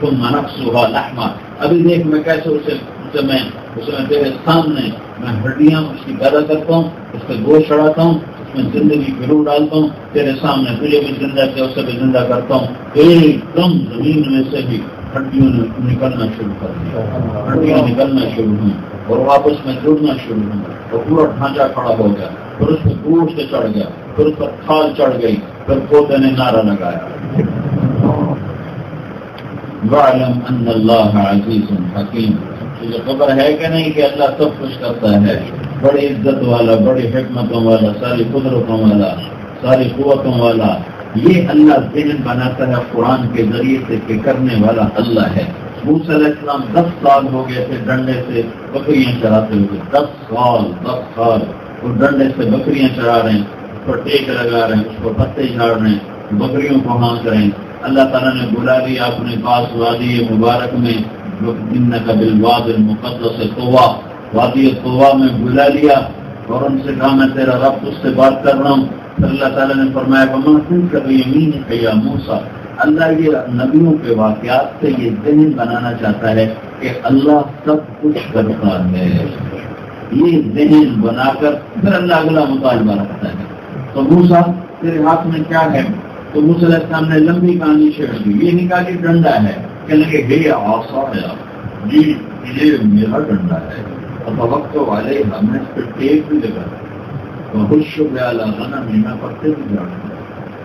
تم منقصها لحما، ابھی دیکھ میں کیسے اسے میں تیرے سامنے میں ہڈیاں اس کی پیدا کرتا ہوں، اس پہ گوشت چڑھاتا ہوں، اس میں زندگی کی روح ڈالتا ہوں، تیرے سامنے تجھے بھی زندہ کیا اسے بھی زندہ کرتا ہوں، ایک دم زمین میں سے بھی ہڈیوں نے نکلنا شروع کر دیا، ہڈیاں نکلنا شروع ہوئی اور واپس میں جڑنا شروع ہوئی اور پورا ڈھانچہ کھڑا ہو گیا، پھر اس کو گوشت چڑھ گیا، پھر اس پر کھال چڑھ گئی، پھر پوتے نے نعرہ لگایا وَاعْلَمْ أَنَّ اللَّهَ عَزِيزٌ حَكِيمٌ، تجھے خبر ہے کہ نہیں کہ اللہ سب کچھ کرتا ہے، بڑی عزت والا، بڑی حکمتوں والا، ساری قدرتوں والا، ساری قوتوں والا، یہ اللہ ذہن بناتا ہے قرآن کے ذریعے سے کہ کرنے والا اللہ ہے۔ موسیٰ علیہ السلام 10 سال ہو گئے تھے ڈنڈے سے بکریاں چراتے ہوئے، 10 سال اور ڈنڈے سے بکریاں چرا رہے ہیں، اس پر ٹیک لگا رہے ہیں، اس پر پتے جھاڑ رہے ہیں، بکریوں کو ہانک رہے ہیں۔ اللہ تعالیٰ نے بلا لیا اپنے پاس وادی مبارک میں، انک بالواد المقدس طویٰ، وادی طویٰ میں بلا لیا اور ان سے کہا میں تیرا رب تجھ سے بات کر رہا ہوں۔ پھر اللہ تعالیٰ نے فرمایا فمن تلک بیمینک یا موسیٰ، اللہ یہ نبیوں کے واقعات سے یہ ذہن بنانا چاہتا ہے کہ اللہ سب کچھ کرتا ہے۔ یہ ذہن بنا کر پھر اللہ اگلا مطالبہ رکھتا ہے۔ تو موسیٰ تیرے ہاتھ میں کیا ہے؟ تو موسیٰ علیہ السلام نے لمبی کہانی چھیڑ دی، یہ نہیں کہا کہ ڈنڈا ہے، کہنے لگے یہ عصا ہے، جی یہ میرا ڈنڈا ہے، اور وقت والے ہم نے اس پہ ٹیپ بھی لگا تو خوش میں پکتے بھی جاتا ہوں،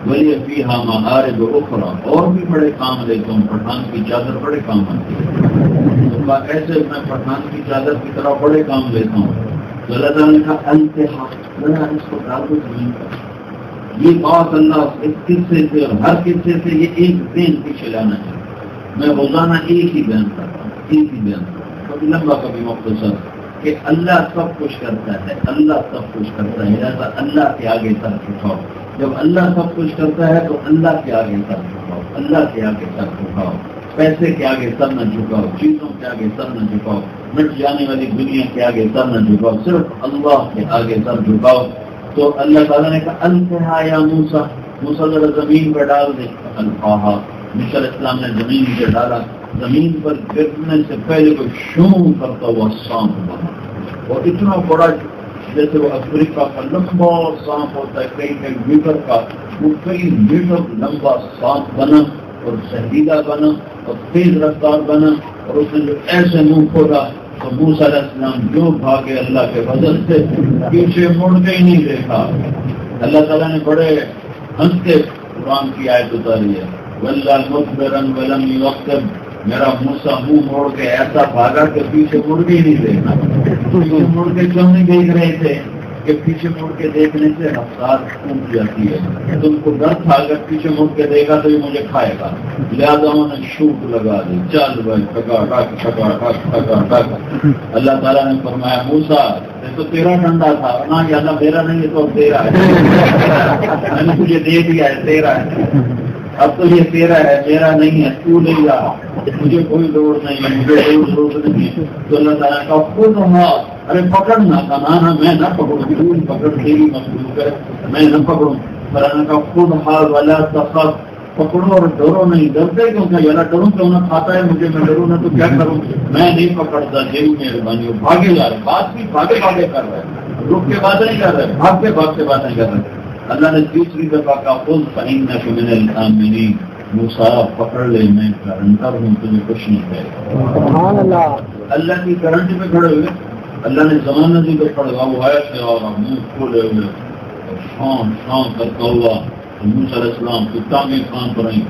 وہی فیہا معارب اخرى، اور بھی بڑے کام لیتا ہوں، پٹھان کی چادر بڑے کام آتی ہے، ایسے میں پٹھان کی چادر کی طرح بڑے کام لیتا ہوں۔ تو اللہ تعالیٰ نے کہا انتہا، اس کو ڈال دو زمین پر۔ یہ بات اللہ اس قصے سے اور ہر قصے سے یہ ایک دن پیچھے لانا چاہیے۔ میں روزانہ ایک ہی بیان کرتا ہوں، ایک ہی بیان کرتا ہوں، کبھی لمبا کبھی مختصر، کہ اللہ سب کچھ کرتا ہے، اللہ سب کچھ کرتا ہے، ایسا اللہ کے آگے سر جھکاؤ۔ جب اللہ سب کچھ کرتا ہے تو اللہ کے آگے سر جھکاؤ، اللہ کے آگے سر جھکاؤ، پیسے کے آگے سر نہ جھکاؤ، چیزوں کے آگے سر نہ جھکاؤ، مٹ جانے والی دنیا کے آگے سر نہ جھکاؤ، صرف اللہ کے آگے سر جھکاؤ۔ تو اللہ تعالیٰ نے کہا انتہا یا موسیٰ، موسیٰ ذرا زمین پر ڈال دے، الفاہا، موسیٰ علیہ السلام نے زمین پہ ڈالا، زمین پر گرنے سے پہلے کوئی شوں کرتا ہوا سانپ بنا، اور اتنا بڑا جیسے وہ افریقہ کا لمبا سانپ ہوتا ہے، کئی میٹر کا، وہ کئی میٹر لمبا سانپ بنا اور زہریلا بنا اور تیز رفتار بنا، اور اس نے جو ایسے منہ کھولا تو موسیٰ علیہ السلام جو بھاگے اللہ کے فضل سے، پیچھے مڑ کے ہی نہیں دیکھا۔ اللہ تعالیٰ نے بڑے ہنس کے قرآن کی آیت اتاری ہے، وَلَّا مُدْبِرًا وَلَمْ يُعَقِّبْ، میرا موسیٰ منہ موڑ کے ایسا بھاگا کہ پیچھے مڑ کے ہی نہیں دیکھا۔ پیچھے مڑ کے کیوں نہیں دیکھ رہے تھے؟ کہ پیچھے مڑ کے دیکھنے سے رفتار ٹوٹ جاتی ہے، تم کو ڈر تھا اگر پیچھے مڑ کے دیکھا تو یہ مجھے کھائے گا، لہٰذا انہوں نے شوٹ لگا دی، چل بھائی ٹھکا ٹک ٹھکا ٹک ٹھکا ٹک۔ اللہ تعالیٰ نے فرمایا موسیٰ یہ تو تیرا ڈنڈا تھا، نہ یا اللہ میرا نہیں، یہ تو تیرا ہے، میں نے تجھے دے دیا ہے، تیرا ہے، اب تو یہ تیرا ہے، میرا نہیں ہے، تو لے جا، مجھے کوئی لوڑ نہیں ہے، مجھے کوئی ضرورت نہیں ہے۔ تو اللہ تعالیٰ کا خود ہاتھ، ارے پکڑنا تھا نا، میں نہ پکڑوں، پکڑ تیری مخلوق ہے، میں نہ پکڑوں، اللہ کا خود ہاتھ والا تخت، پکڑو اور ڈرو نہیں، ڈرتے کیوں کہ یار ڈروں کیوں نہ کھاتا ہے مجھے، میں ڈروں نہ تو کیا کروں، میں نہیں پکڑتا، تیری مہربانی ہو، بھاگے جا رہے، بات بھی بھاگے بھاگے کر رہے، رک کے بات نہیں کر رہے، بھاگ کے باتیں کر رہے۔ اللہ نے تیسری دفعہ کہا خود فإنک من الآمنین، موسیٰ پکڑ لے، میں گارنٹر ہوں، تجھے کچھ نہیں کہے گا۔ اللہ کی گارنٹی پہ کھڑے ہوئے، اللہ نے زمانہ دی پہ کھڑا، وہ ایسے اور منہ کھولے ہوئے شان کرتا ہوا، موسیٰ علیہ السلام کی ٹانگیں کان پر آئیں۔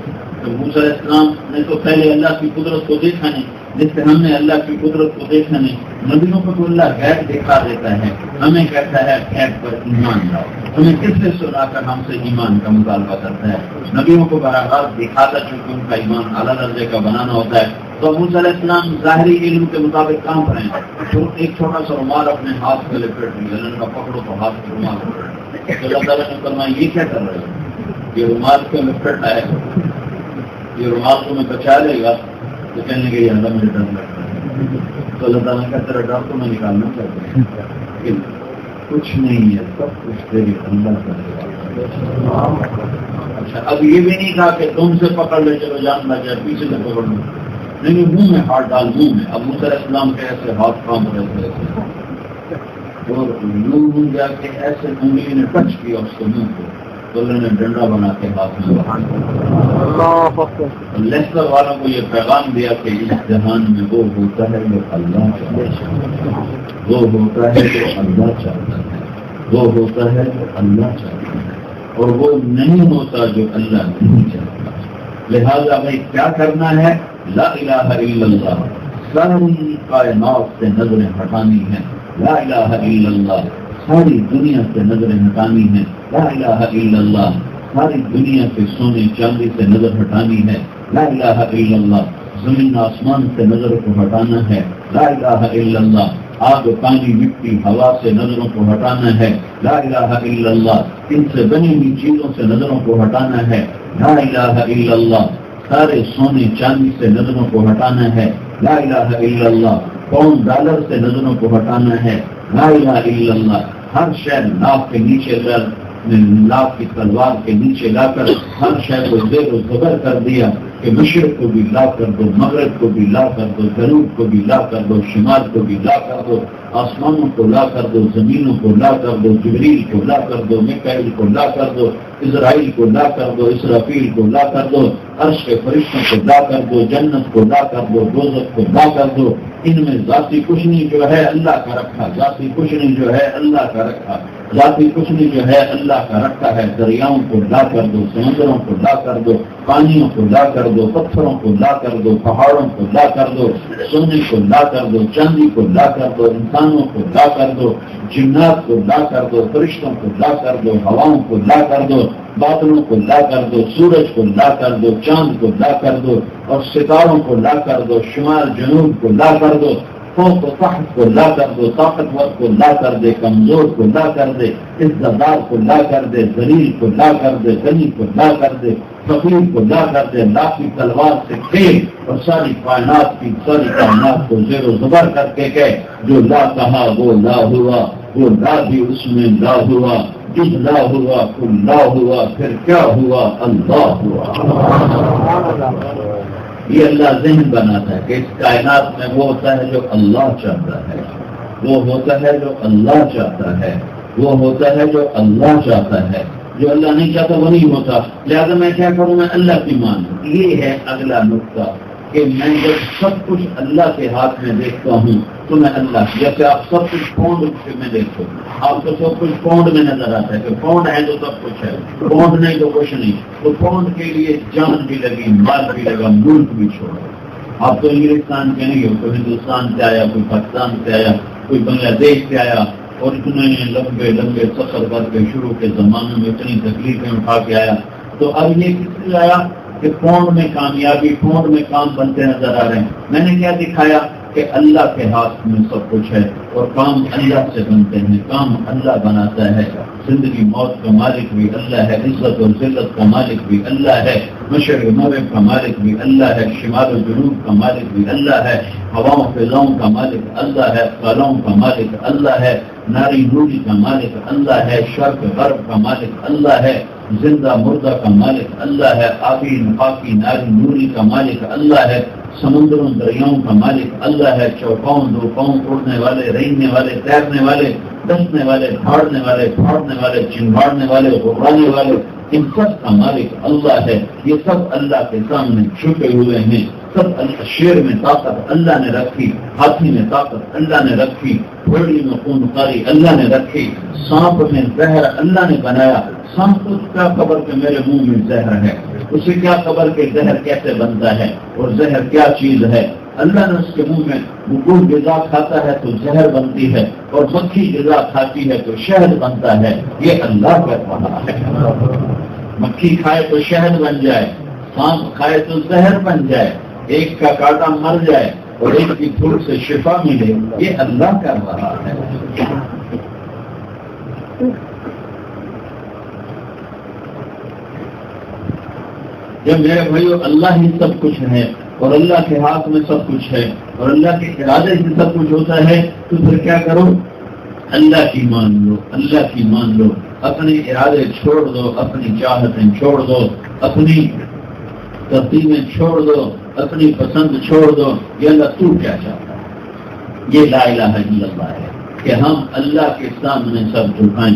تو موسیٰ علیہ السلام نے تو پہلے اللہ کی قدرت کو دیکھا نہیں، جس سے ہم نے اللہ کی قدرت کو دیکھا نہیں۔ نبیوں کو تو اللہ غیب دکھا دیتا ہے، ہمیں کہتا ہے غیب پر ایمان لاؤ، ہمیں کس سے سنا کر ہم سے ایمان کا مطالبہ کرتا ہے؟ نبیوں کو براہ راست دکھاتا چونکہ ان کا ایمان اعلیٰ درجے کا بنانا ہوتا ہے۔ تو موسیٰ علیہ السلام ظاہری علم کے مطابق کام کریں، تو ایک چھوٹا سا رومال اپنے ہاتھ میں لپیٹ لیا، اللہ کا پکڑو تو ہاتھ میں رومال لپیٹ، تو اللہ تعالیٰ نے فرمایا یہ کیا کر رہے ہو؟ یہ رومال کیوں لپیٹا ہے؟ یہ رومال کو میں بچا لے گا تو کہنے لگے یہ اللہ مجھے ڈر لگتا ہے۔ تو اللہ تعالیٰ کا تیرا ڈر تو میں نکالنا چاہتا ہوں، لیکن کچھ نہیں ہے، سب کچھ تیری اللہ کا۔ اچھا اب یہ بھی نہیں کہا کہ تم سے پکڑ لے چلو جان نہ جائے، پیچھے سے پکڑ لو، نہیں منہ میں ہاتھ ڈال، منہ میں۔ اب موسیٰ علیہ السلام کے ایسے ہاتھ کام رہتے اور منہ جا کے ایسے انگلی نے ٹچ کیا اس کے منہ کو، تو اللہ نے ڈنڈا بنا کے ہاتھ میں لیسر والوں کو یہ پیغام دیا کہ اس جہان میں وہ ہوتا ہے جو اللہ چاہتا ہے، وہ ہوتا ہے جو اللہ چاہتا ہے، وہ ہوتا ہے جو اللہ چاہتا ہے، اور وہ نہیں ہوتا جو اللہ نہیں چاہتا۔ لہذا ہمیں کیا کرنا ہے؟ لا الہ الا اللہ، ساری کائنات سے نظریں ہٹانی ہیں، لا الہ الا اللہ ساری دنیا سے نظریں ہٹانی ہے، لا الہ الا اللہ ساری دنیا سے سونے چاندی سے نظر ہٹانی ہے، لا الہ الا اللہ زمین آسمان سے نظر کو ہٹانا ہے، لا الہ الا اللہ آگ پانی مٹی ہوا سے نظروں کو ہٹانا ہے، لا الہ الا اللہ ان سے بنی ہوئی چیزوں سے نظروں کو ہٹانا ہے، لا الہ الا اللہ سارے سونے چاندی سے نظروں کو ہٹانا ہے، لا الہ الا اللہ پاؤنڈ ڈالر سے نظروں کو ہٹانا ہے، لا الہ الا اللہ ہر شے لاکھ کے نیچے لاکھ کی تلوار کے نیچے لا کر ہر شے کو زیر و زبر کر دیا کہ مشرق کو بھی لا کر دو، مغرب کو بھی لا کر دو، جنوب کو بھی لا کر دو، شمال کو بھی لا کر دو، آسمانوں کو لا کر دو، زمینوں کو لا کر دو، جبریل کو لا کر دو، میکائیل کو لا کر دو، اسرائیل کو لا کر دو، اسرافیل کو لا کر دو، عرش کے فرشتوں کو لا کر دو، جنت کو لا کر دو، دوزخ کو لا کر دو۔ ان میں ذاتی کچھ نہیں جو ہے اللہ کا رکھا، ذاتی کچھ نہیں جو ہے اللہ کا رکھا، ذاتی کچھ نہیں جو ہے اللہ کا رکھا ہے۔ دریاؤں کو لا کر دو، سمندروں کو لا کر دو، پانیوں کو لا کر دو، پتھروں کو لا کر دو، پہاڑوں کو لا کر دو، سونے کو لا کر دو، چاندی کو لا کر دو، انسانوں کو لا کر دو، جنات کو لا کر دو، فرشتوں کو لا کر دو، ہواؤں کو لا کر دو، بادلوں کو لا کر دو، سورج کو لا کر دو، چاند کو لا کر دو اور ستاروں کو لا کر دو، شمال جنوب کو لا کر دو، فوق و تحت کو لا کر دو، طاقتور کو لا کر دے، کمزور کو لا کر دے، عزتدار کو لا کر دے، ذلیل کو لا کر دے، غنی کو لا کر دے، فقیر کو لا کر دے، لاکھی تلوار سے کھیل اور ساری کائنات کی ساری کائنات کو زیر و زبر کر کے کہے جو لا کہا وہ لا ہوا، وہ لا بھی اس میں لا ہوا، جس لا ہوا کل لا ہوا، پھر کیا ہوا اللہ ہوا۔ یہ اللہ ذہن بناتا ہے کہ اس کائنات میں وہ ہوتا ہے جو اللہ چاہتا ہے، وہ ہوتا ہے جو اللہ چاہتا ہے، وہ ہوتا ہے جو اللہ چاہتا ہے، جو اللہ نہیں چاہتا وہ نہیں ہوتا۔ لہذا میں کیا کروں، میں اللہ کی مانوں۔ یہ ہے اگلا نقطہ کہ میں جب سب کچھ اللہ کے ہاتھ میں دیکھتا ہوں تو میں اللہ، جیسے آپ سب کچھ پونڈ میں دیکھو، آپ کو سب کچھ پونڈ میں نظر آتا ہے کہ پونڈ ہے تو سب کچھ ہے، پونڈ نہیں تو کچھ نہیں، تو پونڈ کے لیے جان بھی لگی، مال بھی لگا، ملک بھی چھوڑا۔ آپ تو انگلستان کے نہیں ہو، کوئی ہندوستان سے آیا، کوئی پاکستان سے آیا، کوئی بنگلہ دیش سے آیا اور اتنے لمبے لمبے سفر کر کے شروع کے زمانے میں اتنی تکلیفیں اٹھا کے آیا، تو اب یہ کس لیے آیا کہ پونڈ میں کامیابی، پونڈ میں کام بنتے نظر آ رہے ہیں۔ میں نے کیا دکھایا کہ اللہ کے ہاتھ میں سب کچھ ہے اور کام اللہ سے بنتے ہیں، کام اللہ بناتا ہے، زندگی موت کا مالک بھی اللہ ہے، عزت اور ذلت کا مالک بھی اللہ ہے، مشرق مغرب کا مالک بھی اللہ ہے، شمال و جنوب کا مالک بھی اللہ ہے، ہواؤں فضاؤں کا مالک اللہ ہے، خلاؤں کا مالک اللہ ہے، ناری نوری کا مالک اللہ ہے، شرق غرب کا مالک اللہ ہے، زندہ مردہ کا مالک اللہ ہے، آبی نفاقی ناری نوری کا مالک اللہ ہے، سمندروں دریاؤں کا مالک اللہ ہے، چوپاؤں دو پاؤں اڑنے والے، رینگنے والے، تیرنے والے، دسنے والے، دھاڑنے والے، پھاڑنے والے، چنباڑنے والے، غرانے والے، ان سب کا مالک اللہ ہے۔ یہ سب اللہ کے سامنے چھپے ہوئے ہیں۔ سب شیر میں طاقت اللہ نے رکھی، ہاتھی میں طاقت اللہ نے رکھی، گھوڑی میں خون خاری اللہ نے رکھی، سانپ میں زہر اللہ نے بنایا۔ سانپ کو کیا خبر کہ میرے منہ میں زہر ہے، اسے کیا خبر کہ زہر کیسے بنتا ہے اور زہر کیا چیز ہے۔ اللہ نے اس کے منہ میں مقبول غذا کھاتا ہے تو زہر بنتی ہے اور مکھی غذا کھاتی ہے تو شہد بنتا ہے۔ یہ اللہ کر رہا ہے۔ مکھی کھائے تو شہد بن جائے، سانپ کھائے تو زہر بن جائے، ایک کا کاٹا مر جائے اور ایک کی پھول سے شفا ملے، یہ اللہ کر رہا ہے۔ جب میرے بھائیو اللہ ہی سب کچھ ہے اور اللہ کے ہاتھ میں سب کچھ ہے اور اللہ کے ارادے سے سب کچھ ہوتا ہے تو پھر کیا کرو، اللہ کی مان لو، اللہ کی مان لو، اپنے ارادے چھوڑ دو، اپنی چاہتیں چھوڑ دو، اپنی ترتیبیں چھوڑ دو، اپنی پسند چھوڑ دو۔ یہ اللہ تو کیا چاہتا ہے، یہ لا الہ الا اللہ ہے کہ ہم اللہ کے سامنے سب جھکائیں۔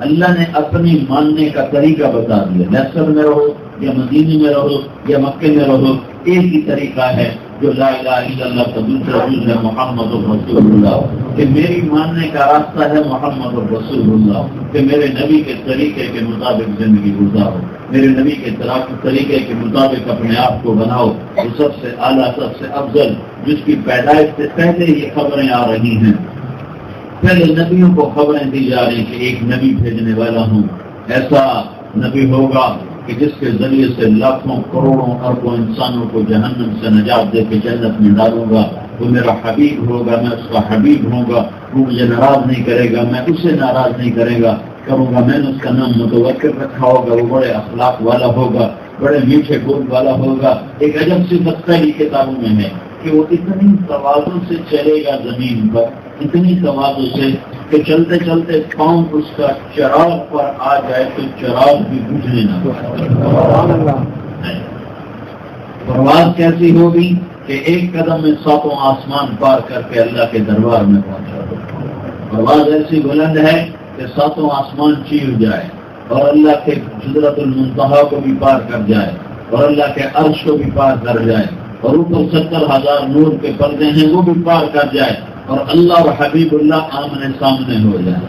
اللہ نے اپنی ماننے کا طریقہ بتا دیا، نیسر میں رہو یا مدینے میں رہو یا مکے میں رہو، ایک ہی طریقہ ہے جو لا الہ الا اللہ کا دوسرا جز ہے محمد رسول اللہ، کہ میری ماننے کا راستہ ہے محمد رسول اللہ، کہ میرے نبی کے طریقے کے مطابق زندگی گزارو، میرے نبی کے طریقے کے مطابق اپنے آپ کو بناؤ۔ وہ سب سے اعلیٰ، سب سے افضل، جس کی پیدائش سے پہلے یہ خبریں آ رہی ہیں، پہلے نبیوں کو خبریں دی جا رہی کہ ایک نبی بھیجنے والا ہوں، ایسا نبی ہوگا کہ جس کے ذریعے سے لاکھوں کروڑوں اربوں انسانوں کو جہنم سے نجات دے کے جنت میں ڈالوں گا، وہ میرا حبیب ہوگا، میں اس کا حبیب ہوں گا، وہ مجھے ناراض نہیں کرے گا، میں اسے ناراض نہیں کروں گا، میں نے اس کا نام متوکل رکھا ہوگا، وہ بڑے اخلاق والا ہوگا، بڑے میٹھے بول والا ہوگا۔ ایک عجب سی پہلی کتابوں میں ہے کہ وہ اتنی توازن سے چلے گا زمین پر، اتنی توازن سے کہ چلتے چلتے پاؤں اس کا چراغ پر آ جائے تو چراغ بھی بجھنے نہ پائے۔ پرواز کیسی ہوگی کہ ایک قدم میں 7 آسمان پار کر کے اللہ کے دربار میں پہنچا۔ پرواز ایسی بلند ہے کہ 7 آسمان چیر جائے اور اللہ کے سدرۃ المنتہا کو بھی پار کر جائے اور اللہ کے عرش کو بھی پار کر جائے اور اوپر 70,000 نور کے پردے ہیں وہ بھی پار کر جائے اور اللہ اور حبیب اللہ آمنے سامنے ہو جائے۔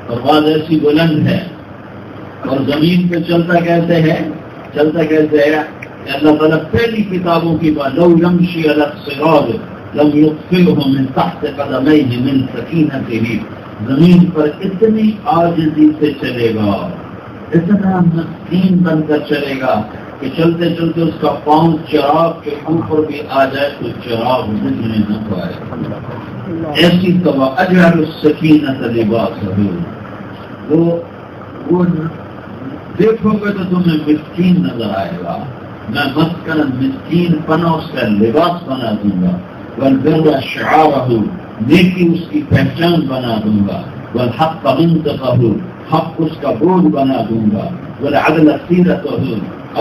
پرواز ایسی بلند ہے اور زمین پہ چلتا کیسے ہے کہ اللہ تعالیٰ پہلی کتابوں کی بات لو یمشی علی الصراط لم یطفئه من تحت قدمیہ من سکینتہ، زمین پر اتنی عاجزی سے چلے گا، اتنا مسکین بن کر چلے گا کہ چلتے چلتے اس کا پاؤں چراغ کے اوپر بھی آ جائے تو چراغ بجھنے نہ پائے۔ ایسی طبع اجعل السکینۃ لباسہ، وہ دیکھو گے تو تمہیں مسکین نظر آئے گا، میں مسکن مسکین پنا اس کا لباس بنا دوں گا، والبر شعارہ، نیکی اس کی پہچان بنا دوں گا، والحق منطقہ، حق اس کا بول بنا دوں گا، والعدل سیرتہ،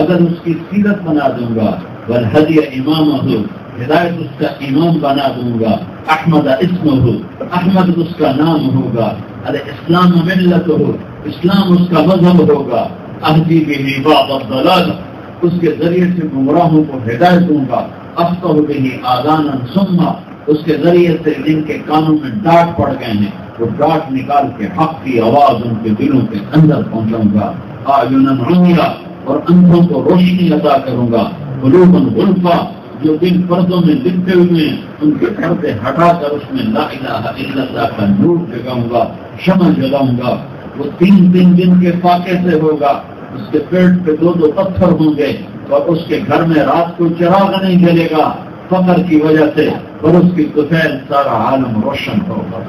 اگر اس کی سیرت بنا دوں گا، والہدی امامہ، ہدایت اس کا امام بنا دوں گا، احمد اسمہ، احمد اس کا نام ہوگا، الاسلام ملتہ، اسلام اس کا مذہب ہوگا، اہدی بہ بعض الضلال، اس کے ذریعے سے گمراہوں کو ہدایت دوں گا، افتح بہ آذانا ثم، اس کے ذریعے سے جن کے کانوں میں ڈانٹ پڑ گئے ہیں وہ ڈانٹ نکال کے حق کی آواز ان کے دلوں کے اندر پہنچاؤں گا، اعینا عمیہ، اور اندھوں کو روشنی عطا کروں گا، قلوبا غلفا، جو دل پردوں میں لپٹے ہوئے ہیں ان کے پردے ہٹا کر اس میں لا الہ الا اللہ کا نور جگاؤں گا، شمع جلاؤں گا، وہ 3 دن کے فاقے سے ہوگا، اس کے پیٹ پہ 2 پتھر ہوں گے اور اس کے گھر میں رات کو چراغ نہیں جلے گا فقر کی وجہ سے، اور اس کی طفیل سارا عالم روشن ہوگا۔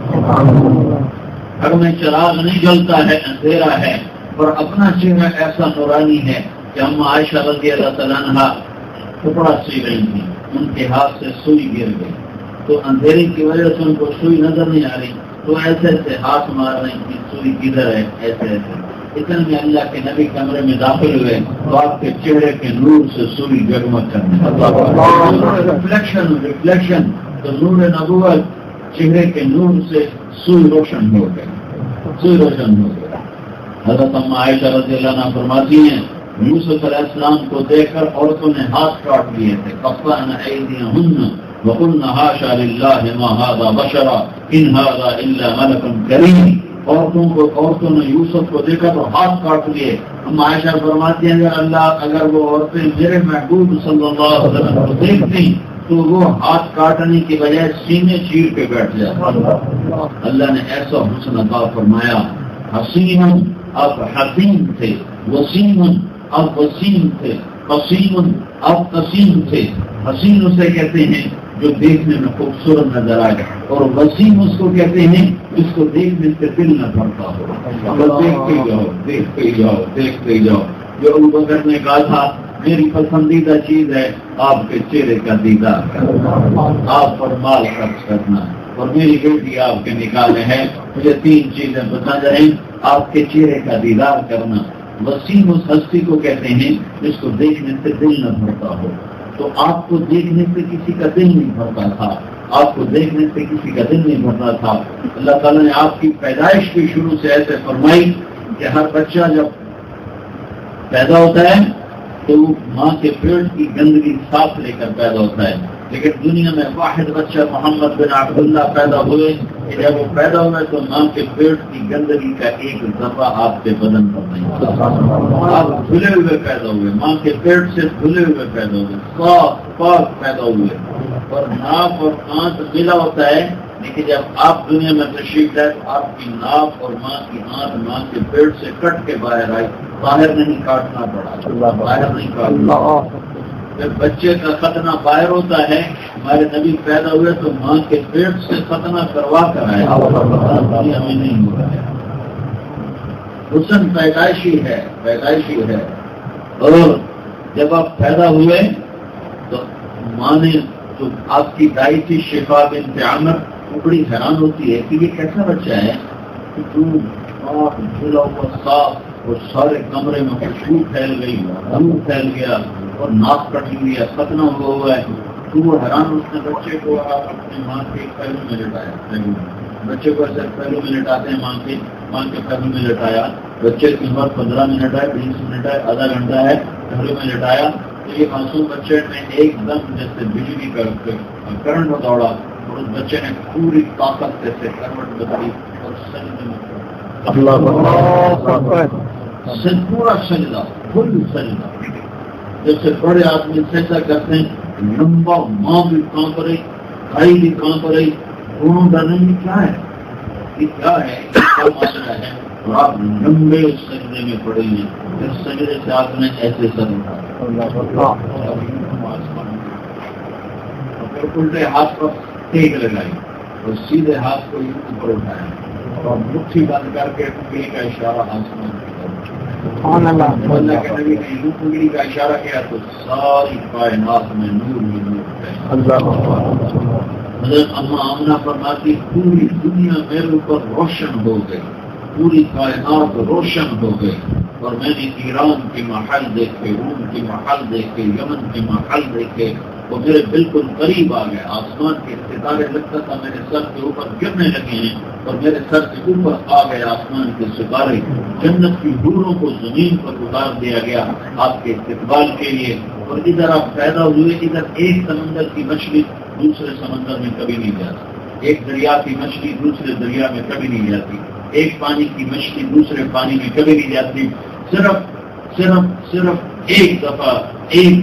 گھر میں چراغ نہیں جلتا ہے، اندھیرا ہے، اور اپنا چہرہ ایسا نورانی ہے کہ اما عائشہ رضی اللہ تعالیٰ عنہا کپڑا سی رہی تھی، ان کے ہاتھ سے سوئی گر گئی تو اندھیرے کی وجہ سے ان کو سوئی نظر نہیں آ رہی تو ایسے ایسے ہاتھ مار رہی تھی، سوئی کدھر ہے، ایسے ایسے۔ اتنے میں اللہ کے نبی کمرے میں داخل ہوئے تو آپ کے چہرے کے نور سے سوئی جگمگ کرنے، ریفلیکشن تو نور نبوت، چہرے کے نور سے سوئی روشن ہو گئی، حضرت اما عائشہ رضی اللہ عنہا فرماتی ہیں یوسف علیہ السلام کو دیکھ کر عورتوں نے ہاتھ کاٹ لیے تھے، قطعن ایدیہن وقلن حاشا للہ ما ھذا بشرا ان ھذا الا ملک کریم۔ عورتوں نے یوسف کو دیکھا تو ہاتھ کاٹ لیے۔ اما عائشہ فرماتی ہیں اگر وہ عورتیں میرے محبوب صلی اللہ علیہ وسلم کو دیکھتی تو وہ ہاتھ کاٹنے کی بجائے سینے چیر کے بیٹھ جاتا۔ اللہ نے ایسا حسن عطا فرمایا، حسین اب حسین تھے، وسیم اب وسیم تھے، قسیم اب قسیم تھے۔ حسین اسے کہتے ہیں جو دیکھنے میں خوبصورت نظر آئے، اور وسیم اس کو کہتے ہیں جس کو دیکھنے سے دل نہ بھرتا ہو، دیکھتے جاؤ دیکھتے جاؤ دیکھتے جاؤ۔ جو ابو بکر نے کہا تھا میری پسندیدہ چیز ہے آپ کے چہرے کا دیدار کرنا، آپ پر مال خرچ کرنا، اور میری بیٹی آپ کے نکاح میں ہے، مجھے 3 چیزیں بتا جائیں، آپ کے چہرے کا دیدار کرنا۔ وسیم اس ہستی کو کہتے ہیں جس کو دیکھنے سے دل نہ بھرتا ہو، تو آپ کو دیکھنے سے کسی کا دل نہیں بھرتا تھا، آپ کو دیکھنے سے کسی کا دل نہیں بھرتا تھا۔ اللہ تعالیٰ نے آپ کی پیدائش کی شروع سے ایسے فرمائی کہ ہر بچہ جب پیدا ہوتا ہے تو ماں کے پیٹ کی گندگی صاف لے کر پیدا ہوتا ہے، لیکن دنیا میں واحد بچہ محمد بن عبداللہ پیدا ہوئے کہ جب وہ پیدا ہوئے تو ماں کے پیٹ کی گندگی کا ایک دفعہ آپ کے بدن پر نہیں تھا، آپ دھلے ہوئے پیدا ہوئے، ماں کے پیٹ سے دھلے ہوئے پیدا ہوئے، صاف پاک پیدا ہوئے، اور ناک اور کان ملا ہوتا ہے لیکن جب آپ دنیا میں تشریف لائے تو آپ کی ناک اور ماں کی آنکھ ماں کے پیٹ سے کٹ کے باہر آئی، باہر نہیں کاٹنا پڑا، باہر نہیں کاٹنا۔ جب بچے کا ختنہ باہر ہوتا ہے، ہمارے نبی پیدا ہوئے تو ماں کے پیٹ سے ختنہ کروا کر آئے، ہمیں نہیں ہوا ہے۔ حسن پیدائشی ہے، پیدائشی ہے۔ اور جب آپ پیدا ہوئے تو ماں نے جو آپ کی دائی تھی شفا بنت عامر، وہ بڑی حیران ہوتی ہے کہ یہ کیسا بچہ ہے کہ دھلا ہوا صاف اور سارے کمرے میں خوشبو پھیل گئی، دھول پھیل گیا اور ناک کٹی ہوئی ہے، ختنہ ہوا ہے۔ تو وہ حیران، اس نے بچے کو آپ اپنی ماں کے پہلو میں لٹایا، بچے کو ایسے پہلو میں لٹاتے ہیں، ماں کے پہلو میں لٹایا۔ بچے کی عمر 15 منٹ ہے، 20 منٹ ہے، آدھا گھنٹہ ہے، پہلو میں لٹایا تو یہ معصوم بچے نے ایک دم جیسے بجلی کا کرنٹ دوڑا اور اس بچے نے پوری طاقت سے کروٹ بدلی اور سجدے میں پورا سجدہ، فل سجدہ۔ جیسے بڑے آدمی سجدہ کرتے ہیں، لمبا، ماں بھی کام کرے، بھائی بھی کام کرے، دونوں ڈرنے میں کیا ہے، یہ کیا ہے، کیا مسئلہ ہے؟ اور آپ لمبے سجدے میں پڑے ہیں، پھر سجدے سے آپ نے ایسے سر اٹھایا اور پھر الٹے ہاتھ پر ٹیک لگائی اور سیدھے ہاتھ کو اوپر اٹھایا اور مٹھی بند کر کے انگلی کا اشارہ آسمان کی طرف۔ اللہ کے نبی نے یوں انگلی کا اشارہ کیا تو ساری کائنات میں نور ہی نور ہے۔ حضرت اماں آمنہ فرماتی پوری دنیا میرے اوپر روشن ہو گئی، پوری کائنات روشن ہو گئی، اور میں نے ایران کے محل دیکھے، روم کے محل دیکھے، یمن کے محل دیکھے، وہ میرے بالکل قریب آ گئے۔ آسمان کے ستارے لگتا تھا میرے سر کے اوپر گرنے لگے ہیں اور میرے سر سے اوپر آ گئے آسمان کے ستارے۔ جنت کی حوروں کو زمین پر اتار دیا گیا آپ کے استقبال کے لیے۔ اور ادھر آپ پیدا ہوئے، ادھر ایک سمندر کی مچھلی دوسرے سمندر میں کبھی نہیں جاتی، ایک دریا کی مچھلی دوسرے دریا میں کبھی نہیں جاتی، ایک پانی کی مچھلی دوسرے پانی میں کبھی نہیں جاتی۔ صرف ایک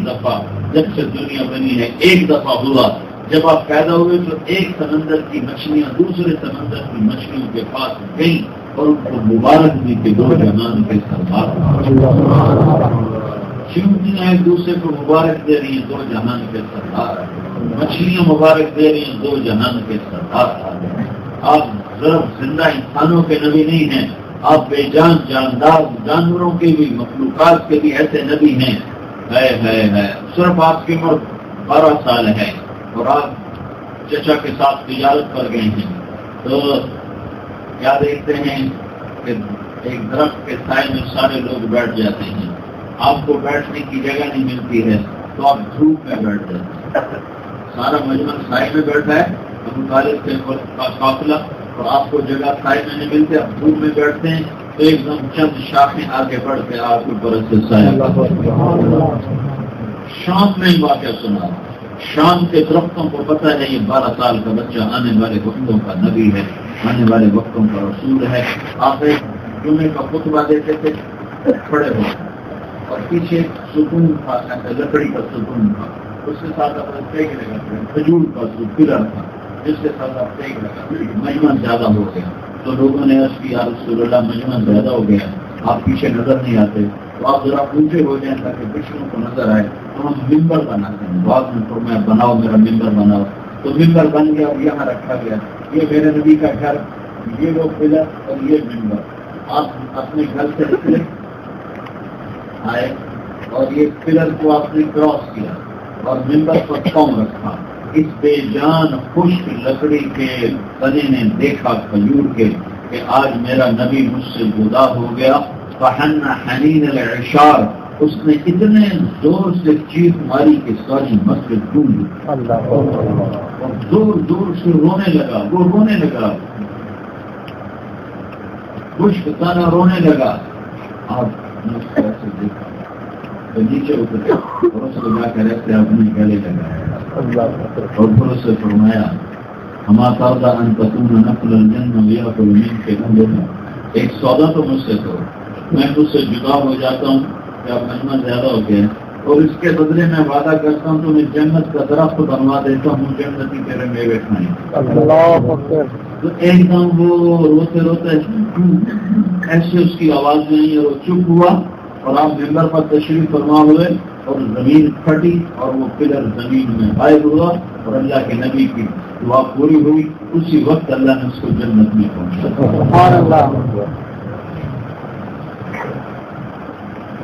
دفعہ جب سے دنیا بنی ہے ایک دفعہ ہوا، جب آپ پیدا ہوئے تو ایک سمندر کی مچھلیاں دوسرے سمندر کی مچھلیوں کے پاس گئیں اور ان کو مبارک دی کہ دو جہان کے سردار، چیونٹیاں ایک دوسرے کو مبارک دے رہی ہیں، دو جہان کے سردار، مچھلیاں مبارک دے رہی ہیں، دو جہان کے سردار۔ آپ ضرب زندہ انسانوں کے نبی نہیں ہیں، آپ بے جان جاندار جانوروں کے بھی، مخلوقات کے بھی ایسے نبی ہیں۔ صرف آپ کی عمر 12 سال ہے اور آپ چچا کے ساتھ تجارت پر گئے ہیں تو کیا دیکھتے ہیں کہ ایک درخت کے سائے میں سارے لوگ بیٹھ جاتے ہیں، آپ کو بیٹھنے کی جگہ نہیں ملتی ہے تو آپ دھوپ میں بیٹھ جاتے ہیں۔ سارا مجمع سائے میں بیٹھا ہے، ابو طالب کے قافلہ، اور آپ کو جگہ سائے میں نہیں ملتی، آپ دھوپ میں بیٹھتے ہیں تو ایک دم چند شاخیں آگے بڑھ کے آپ کے اوپر سے سایہ۔ شام میں واقعہ سنا، شام کے درختوں کو پتہ ہے یہ 12 سال کا بچہ آنے والے وقتوں کا نبی ہے، آنے والے وقتوں کا رسول ہے۔ آپ ایک جمعے کا خطبہ دیتے تھے، کھڑے ہو اور پیچھے ستون تھا، لکڑی کا ستون تھا، اس کے ساتھ اپنے ٹیک لگاتے ہیں، کھجور کا پلر تھا جس کے ساتھ آپ ٹیک لگاتے ہیں۔ مجمع زیادہ ہو گیا تو لوگوں نے عرض کی یا رسول اللہ مجمع زیادہ ہو گیا، آپ پیچھے نظر نہیں آتے، تو آپ ذرا اونچے ہو جائیں تاکہ پچھلوں کو نظر آئے، تو ہم ممبر بناتے ہیں۔ بعد میں فرمایا بناؤ، میرا ممبر بناؤ، تو ممبر بن گیا اور یہاں رکھا گیا، یہ میرے نبی کا گھر، یہ وہ پلر اور یہ ممبر۔ آپ اپنے گھر سے نکلے آئے اور یہ پلر کو آپ نے کراس کیا اور ممبر پر پاؤں رکھا۔ اس بے جان خشک لکڑی کے تنے نے دیکھا کھجور کے کہ آج میرا نبی مجھ سے جدا ہو گیا۔ فحن حنین العشار، اس نے اتنے زور سے چیخ ماری کہ ساری مسجد گونج اور دور دور سے رونے لگا، وہ رونے لگا، خشک تنا رونے لگا۔ آپ نے ایسے دیکھا تو نیچے اترے اور اس کو جا کر ایسے اپنے گلے لگایا اور پھر اسے فرمایا ہما ترضى ان تكون نقل الجنة ويأكل منك أهلها، ایک سودا تو مجھ سے کرو، میں تجھ سے جدا ہو جاتا ہوں کہ اب مجمع زیادہ ہو گیا اور اس کے بدلے میں وعدہ کرتا ہوں تمہیں جنت کا درخت بنوا دیتا ہوں، جنتی تیرے میوے کھائیں۔ اللہ اکبر۔ تو ایک دم وہ روتے روتے ایسے اس کی آواز نہیں اور وہ چپ ہوا، اور آپ ممبر پر تشریف فرما ہوئے اور زمین پھٹی اور وہ پلر زمین میں غائب ہوا اور اللہ کے نبی کی دعا پوری ہوئی، اسی وقت اللہ نے اس کو جنت میں پہنچا۔ سبحان اللہ۔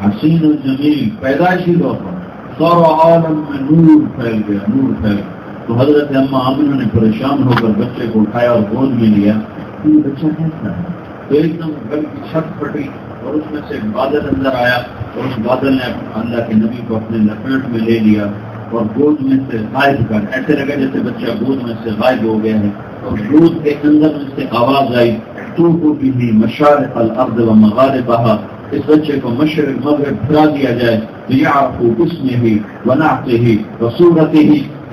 حسین و جمیل پیدائشی طور پر سارا عالم میں نور پھیل گیا، نور پھیل گیا۔ تو حضرت اما آمنہ نے پریشان ہو کر بچے کو اٹھایا اور گود میں لیا، یہ بچہ کیسا ہے؟ تو ایک دم گھر کی چھت پھٹی اور اس میں سے ایک بادل اندر آیا اور اس بادل نے اللہ کے نبی کو اپنے لپیٹ میں لے لیا اور گود میں سے غائب کر، ایسے لگا جیسے بچہ گود میں سے غائب ہو گیا ہے، اور گود کے اندر میں سے آواز آئی تو بھی مشارق الارض و مغاربہا، اس بچے کو مشرق مغرب پھرا دیا جائے، لیعرفوا باسمہ ونعتہ وصورتہ،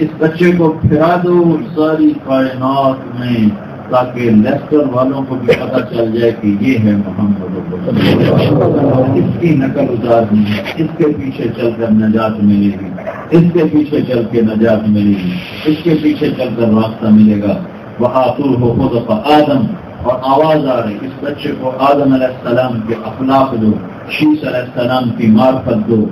اس بچے کو پھرا دو ساری کائنات میں تاکہ لیسٹر والوں کو بھی پتہ چل جائے کہ یہ ہے محمد رسول اللہ، اس کی نقل اتارنی ہے، اس کے پیچھے چل کر نجات ملے گی، اس کے پیچھے چل کے نجات ملے گی، اس کے پیچھے چل کر راستہ ملے گا۔ وَآتُوهُ خُلُقَ آدم، اور آواز آ رہی اس بچے کو آدم علیہ السلام کے اخلاق دو، شیس علیہ السلام کی معرفت دو،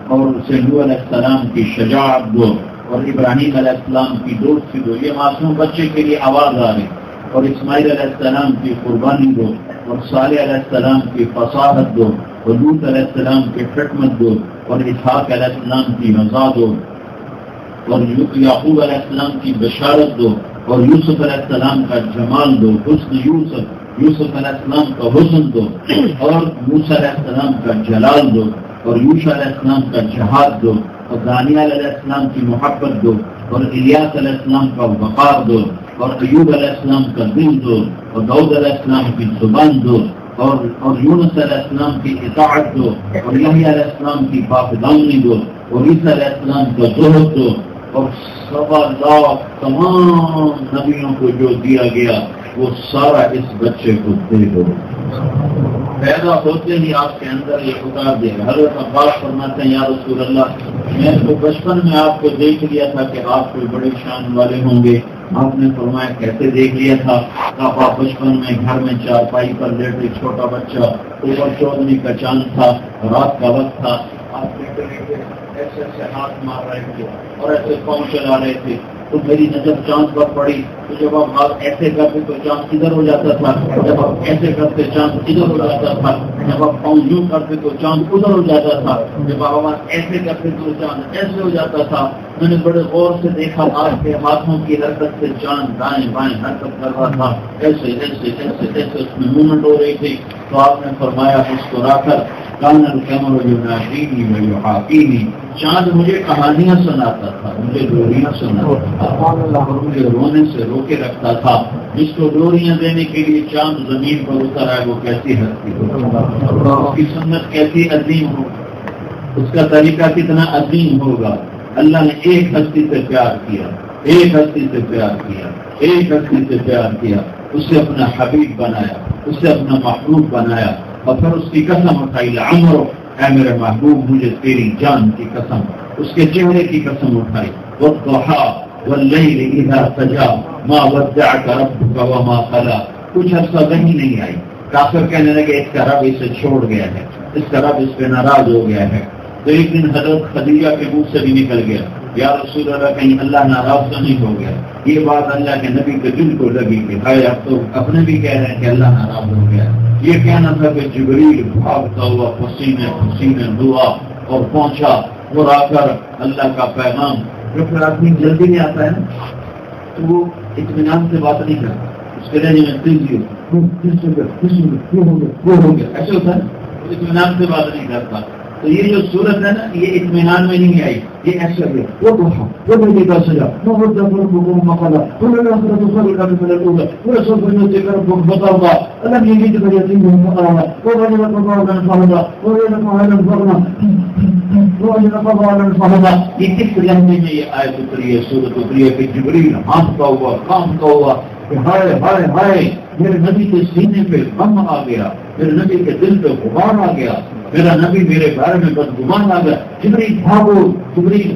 اور اسے نوح علیہ السلام کی شجاعت دو، اور ابراہیم علیہ السلام کی دوستی دو۔ یہ معصوم بچے کے لیے آواز آ رہی، اور اسماعیل علیہ السلام کی قربانی دو، اور صالح علیہ السلام کی فصاحت دو، اور لوط علیہ السلام کی حکمت دو، اور اسحاق علیہ السلام کی رضا دو، اور یعقوب علیہ السلام کی بشارت دو، اور یوسف علیہ السلام کا جمال دو، حسن یوسف علیہ السلام کا حسن دو، اور موسیٰ علیہ السلام کا جلال دو، اور یوشع علیہ السلام کا جہاد دو، اور دانیال علیہ السلام کی محبت دو، اور الیاس علیہ السلام کا وقار دو، اور ایوب علیہ السلام کا دل دو، اور داؤد علیہ السلام کی زبان دو، اور یونس علیہ السلام کی اطاعت دو، اور یحییٰ علیہ السلام کی پاکدامنی دو، اور عیسیٰ علیہ السلام کا زہد دو، اور 1.25 تمام نبیوں کو جو دیا گیا وہ سارا اس بچے کو دے دو۔ پیدا ہوتے ہی آپ کے اندر یہ اتار دے گا۔ حضرت عباس فرماتے ہیں یا رسول اللہ، میں تو بچپن میں آپ کو دیکھ لیا تھا کہ آپ کوئی بڑے شان والے ہوں گے۔ آپ نے فرمایا کیسے دیکھ لیا تھا؟ آپ بچپن میں گھر میں چارپائی پر لیٹے، چھوٹا بچہ، اوپر چودھری کا چاند تھا، رات کا وقت تھا، آپ لیٹے لیٹے ایسے ایسے ہاتھ مار رہے تھے اور ایسے پاؤں چلا رہے تھے، تو میری نظر چاند پر پڑی، تو جب آپ ہاتھ ایسے کرتے تو چاند ادھر ہو جاتا تھا، جب آپ ایسے کرتے چاند ادھر ہو جاتا تھا، جب آپ پاؤں یوں کرتے تو چاند ادھر ہو جاتا تھا، جب آپ ایسے کرتے تو چاند ایسے ہو جاتا تھا۔ میں نے بڑے غور سے دیکھا آپ کے ہاتھوں کی حرکت سے چاند دائیں بائیں حرکت کر رہا تھا، ایسے ایسے ایسے ایسے اس میں موومنٹ ہو رہی تھی۔ تو آپ نے فرمایا اس کو را کر کان القمر ینادینی ویحاکینی، چاند مجھے کہانیاں سناتا تھا، مجھے ڈوریاں سناتا تھا، اور مجھے رونے سے روکے رکھتا تھا۔ جس کو ڈوریاں دینے کے لیے چاند زمین پر اتر آئے وہ کیسی ہستی ہوگا، اس کی سنت کیسی عظیم ہوگی، اس کا طریقہ کتنا عظیم ہوگا۔ اللہ نے ایک ہستی سے پیار کیا، ایک ہستی سے پیار کیا، ایک ہستی سے پیار کیا، اسے اپنا حبیب بنایا، اسے اپنا محبوب بنایا، اور پھر اس کی قسم اٹھائی لعمرک، اے میرے محبوب مجھے تیری جان کی قسم، اس کے چہرے کی قسم اٹھائی، والضحیٰ واللیل اذا سجا ما ودعک ربک وما قلی، کچھ عرصہ وحی نہیں آئی، کافر کہنے لگے اس کا رب اسے چھوڑ گیا ہے، اس کا رب اس پہ ناراض ہو گیا ہے۔ تو ایک دن حضرت خدیجہ کے منہ سے بھی نکل گیا یا رسول اللہ کہیں اللہ ناراض تو نہیں ہو گیا۔ یہ بات اللہ کے نبی کے دل کو لگی کہ بھائی اب تو اپنے بھی کہہ رہے ہیں کہ اللہ ناراض ہو گیا۔ یہ کہنا تھا کہ جبریل بھاگتا ہوا پسینے پسینے دعا اور پہنچا اور آ کر اللہ کا پیغام، جو پھر آدمی جلدی نہیں آتا ہے نا تو وہ اطمینان سے بات نہیں کرتا، اس کے لہجے میں تیزی ہو گیا ایسے ہوتا ہے، اطمینان سے بات نہیں کرتا۔ تو یہ جو صورت ہے نا یہ اطمینان میں نہیں آئی، یہ ایسا ہے وہ دوحا وہ میری کا سجا وہ مقالہ بتاؤ گا اللہ یہ کس لمحے میں یہ آیت اتری ہے، صورت اتری ہے کہ جبریل ہانپتا ہوا کامتا ہوا کہ ہائے ہائے ہائے میرے نبی کے سینے پہ غم آ گیا، میرے نبی کے دل پہ غبار آ گیا، میرا نبی میرے بارے میں بدگمان آ گیا، جبریل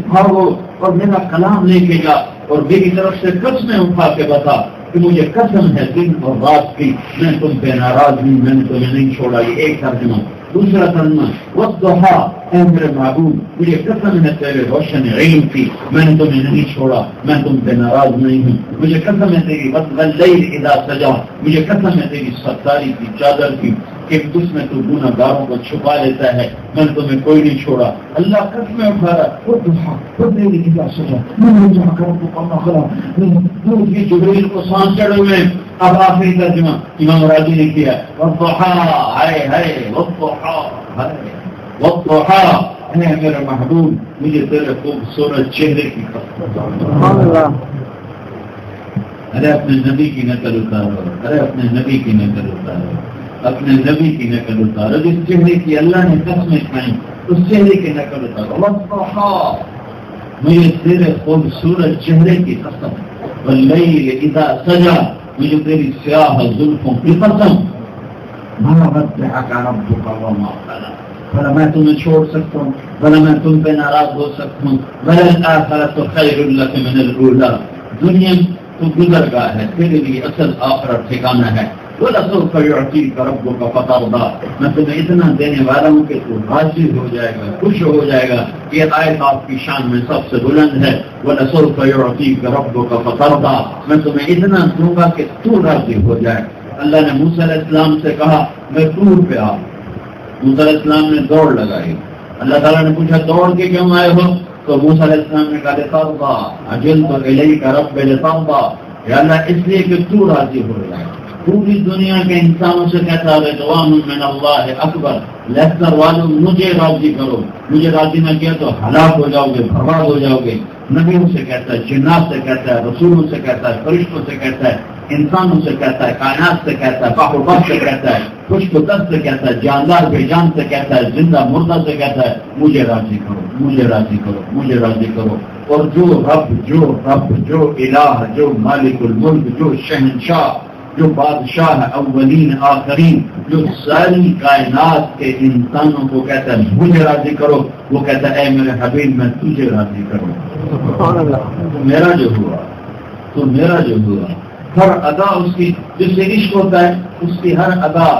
بھاگو اور میرا کلام لے کے جا اور میری طرف سے قسمیں اٹھا کے بتا کہ مجھے قسم ہے دن اور رات کی میں تم پہ ناراض ہوں، میں نے تمہیں نہیں چھوڑا۔ یہ ایک ترجمہ۔ دوسرا ترجمہ والضحیٰ، اے میرے معبود مجھے قسم ہے تیرے روشن علم کی، میں نے تمہیں نہیں چھوڑا، میں تم پہ ناراض نہیں ہوں۔ مجھے قسم ہے تیری واللیل اذا سجا، مجھے قسم ہے تیری ستاری کی چادر کی کہ اس میں تو گناہ گاروں کو چھپا لیتا ہے، میں نے تمہیں کوئی نہیں چھوڑا۔ اللہ قسمیں اٹھا رہا واللیل اذا سجا میں جہاں کروں تو پڑھنا خلا یہ جبریل کو سانس چڑھے ہوئے۔ اب آخری ترجمہ امام راضی نے کیا والضحیٰ، ہائے ہائے والضحیٰ، ہائے والضحیٰ، اے میرا محبوب مجھے تیرے خوبصورت چہرے کی قسم، ارے اپنے نبی کی نقل اتارو، ارے اپنے نبی کی نقل اتارو، اپنے نبی کی نقل اتارو، جس چہرے کی اللہ نے قسمیں کھائیں اس چہرے کی نقل اتارو۔ والضحیٰ، مجھے تیرے خوبصورت چہرے کی قسم، واللیل اذا سجا، مجھے تیری سیاہ زلفوں کی قسم، ما ودعک ربک وما قلی، بھلا میں تمہیں چھوڑ سکتا ہوں، بھلا میں تم پہ ناراض ہو سکتا ہوں، وللآخرۃ خیر لک من الاولی، دنیا تو گزرگاہ ہے، تیرے لیے اصل آخرت ٹھکانہ ہے۔ وَلَسَوْفَ يُعْطِيكَ رَبُّكَ فَتَرْضَىٰ، میں تمہیں اتنا دینے والا ہوں کہ تو راضی ہو جائے گا، خوش ہو جائے گا۔ یہ آیت آپ کی شان میں سب سے بلند ہے۔ وَلَسَوْفَ يُعْطِيكَ رَبُّكَ فَتَرْضَىٰ، میں تمہیں اتنا دوں گا کہ تو راضی ہو جائے۔ اللہ نے موسیٰ علیہ السلام سے کہا میں طور پہ آؤں، موسیٰ علیہ السلام نے دوڑ لگائی۔ اللہ تعالیٰ نے پوچھا دوڑ کے کیوں آئے ہو؟ تو موسیٰ علیہ السلام نے کہا لِتَرْضَىٰ، عَجِلْتُ إِلَيْكَ رَبِّ لِتَرْضَىٰ، یا اللہ اس لیے کہ تو راضی ہو جائے۔ پوری دنیا کے انسانوں سے کہتا ہے رضوان من اللہ اکبر، لشکر والوں مجھے راضی کرو، مجھے راضی نہ کیا تو ہلاک ہو جاؤ گے، برباد ہو جاؤ گے۔ نبیوں سے کہتا ہے، جنات سے کہتا ہے، رسولوں سے کہتا ہے، فرشتوں سے کہتا ہے، انسانوں سے کہتا ہے، کائنات سے کہتا ہے، پاک و پاک سے کہتا ہے، خشک و تر سے کہتا ہے، جاندار بے جان سے کہتا ہے، زندہ مردہ سے کہتا ہے مجھے راضی کرو، مجھے راضی کرو، مجھے راضی کرو۔ اور جو رب جو الہ، جو مالک الملک، جو شہنشاہ، جو بادشاہ اولین آخرین، جو ساری کائنات کے انسانوں کو کہتا ہے مجھے راضی کرو، وہ کہتا ہے اے میرے حبیب میں تجھے راضی کروں۔ تو میرا جو ہوا ہر ادا اس کی، جس سے عشق ہوتا ہے اس کی ہر ادا،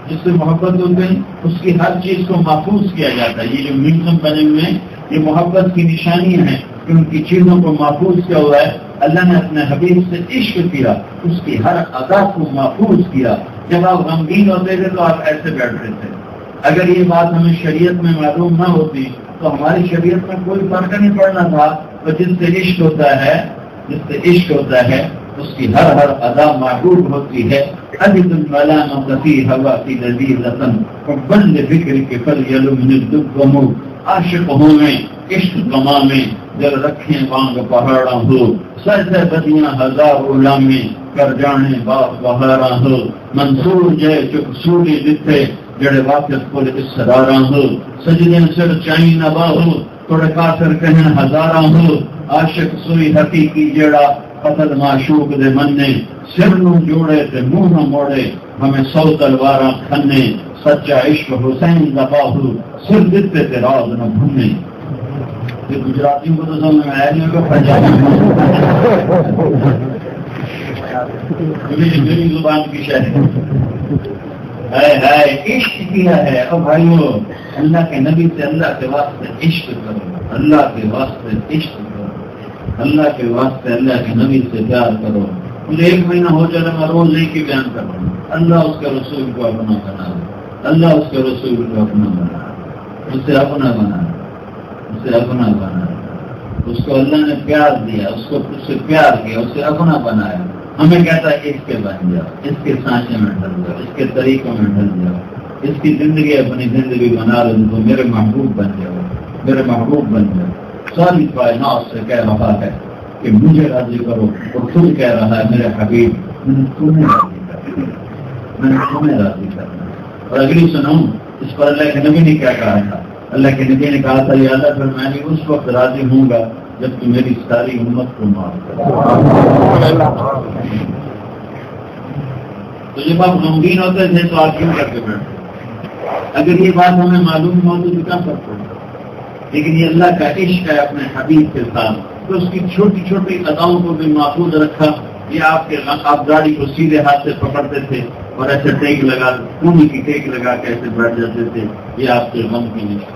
جس سے محبت ہوتی ہے اس کی ہر چیز کو محفوظ کیا جاتا ہے۔ یہ جو میوزیم بنے ہوئے ہیں یہ محبت کی نشانیاں ہیں کہ ان کی چیزوں کو محفوظ کیا ہوا ہے۔ اللہ نے اپنے حبیب سے عشق کیا، اس کی ہر ادا کو محفوظ کیا۔ جب آپ غمگین ہوتے تھے تو آپ ایسے بیٹھتے تھے۔ اگر یہ بات ہمیں شریعت میں معلوم نہ ہوتی تو ہماری شریعت میں کوئی فرق نہیں پڑنا تھا۔ تو جس سے عشق ہوتا ہے اس کی ہر ادا محبوب ہوتی ہے۔ عزیز الملام فی ہوا کی لذیذ رسم بند فکر کے فل یلوم الدم، عاشق ہوں میں عشق کما میں جل رکھیں وانگ پہاڑا ہو، سر سے بدیاں ہزار علام میں کر جانے باپ بہارا ہو، منصور جے چک سولی لکھے جڑے واقف کل اسرارا ہو، سجدے سر چائی نبا ہو توڑے کافر کہیں ہزارا ہو، عاشق سوئی حقیقی جڑا قتل معشوق دے مننے، سر نو جوڑے تے منہ نہ موڑے ہمیں 100 تلواراں کھنے، سچا عشق حسین دبا ہو سر دیتے تے راز نہ بھنے۔ یہ گجراتی کو تو سمجھ میں آیا نہیں ہوگا، پنجابی میری زبان کی شہر ہے عشق کیا ہے۔ اب بھائیو اللہ کے نبی سے اللہ کے واسطے عشق کرو، اللہ کے واسطے عشق کرو، اللہ کے واسطے اللہ کے نبی سے پیار کرو۔ مجھے 1 مہینہ ہو چلے میں روز ایک ہی بیان کر رہا ہوں، اللہ اس کے رسول کو اپنا بنا، اللہ اس کے رسول کو اپنا بنا، اسے اپنا بنا، اسے اپنا بنا۔ اس کو اللہ نے پیار دیا، اس سے پیار کیا، اسے اپنا بنایا۔ ہمیں کہتا ہے اس کے بن جاؤ، اس کے سانچے میں ڈھل جاؤ، اس کے طریقوں میں ڈھل جاؤ، اس کی زندگی اپنی زندگی بنا لو تو میرے محبوب بن جاؤ، میرے محبوب بن جاؤ۔ ساری کائنات سے کہہ رہا ہے کہ مجھے راضی کرو، اور خود کہہ رہا ہے میرے حبیب میں نے تمہیں راضی کرنا، میں نے تمہیں راضی کرنا۔ اور اگلی سناؤں اس پر اللہ کے نبی نے کیا کہا تھا؟ اللہ کے نبی نے کہا تھا یا اللہ پھر میں نے اس وقت راضی ہوں گا جب کہ میری ساری امت کو معاف کرے۔ تو جب آپ غمگین ہوتے تھے تو آپ کیوں کرتے بیٹھتے؟ اگر یہ بات ہمیں معلوم ہو تو کیا فرق ہوگا؟ لیکن یہ اللہ کا عشق ہے اپنے حبیب کے ساتھ، تو اس کی چھوٹی چھوٹی اداؤں کو بھی محفوظ رکھا. یہ آپ گاڑی کو سیدھے ہاتھ سے پکڑتے تھے اور ایسے ٹیک لگا کنویں کی ٹیک لگا کے ایسے بیٹھ جاتے تھے. یہ آپ کے غم کی نشان.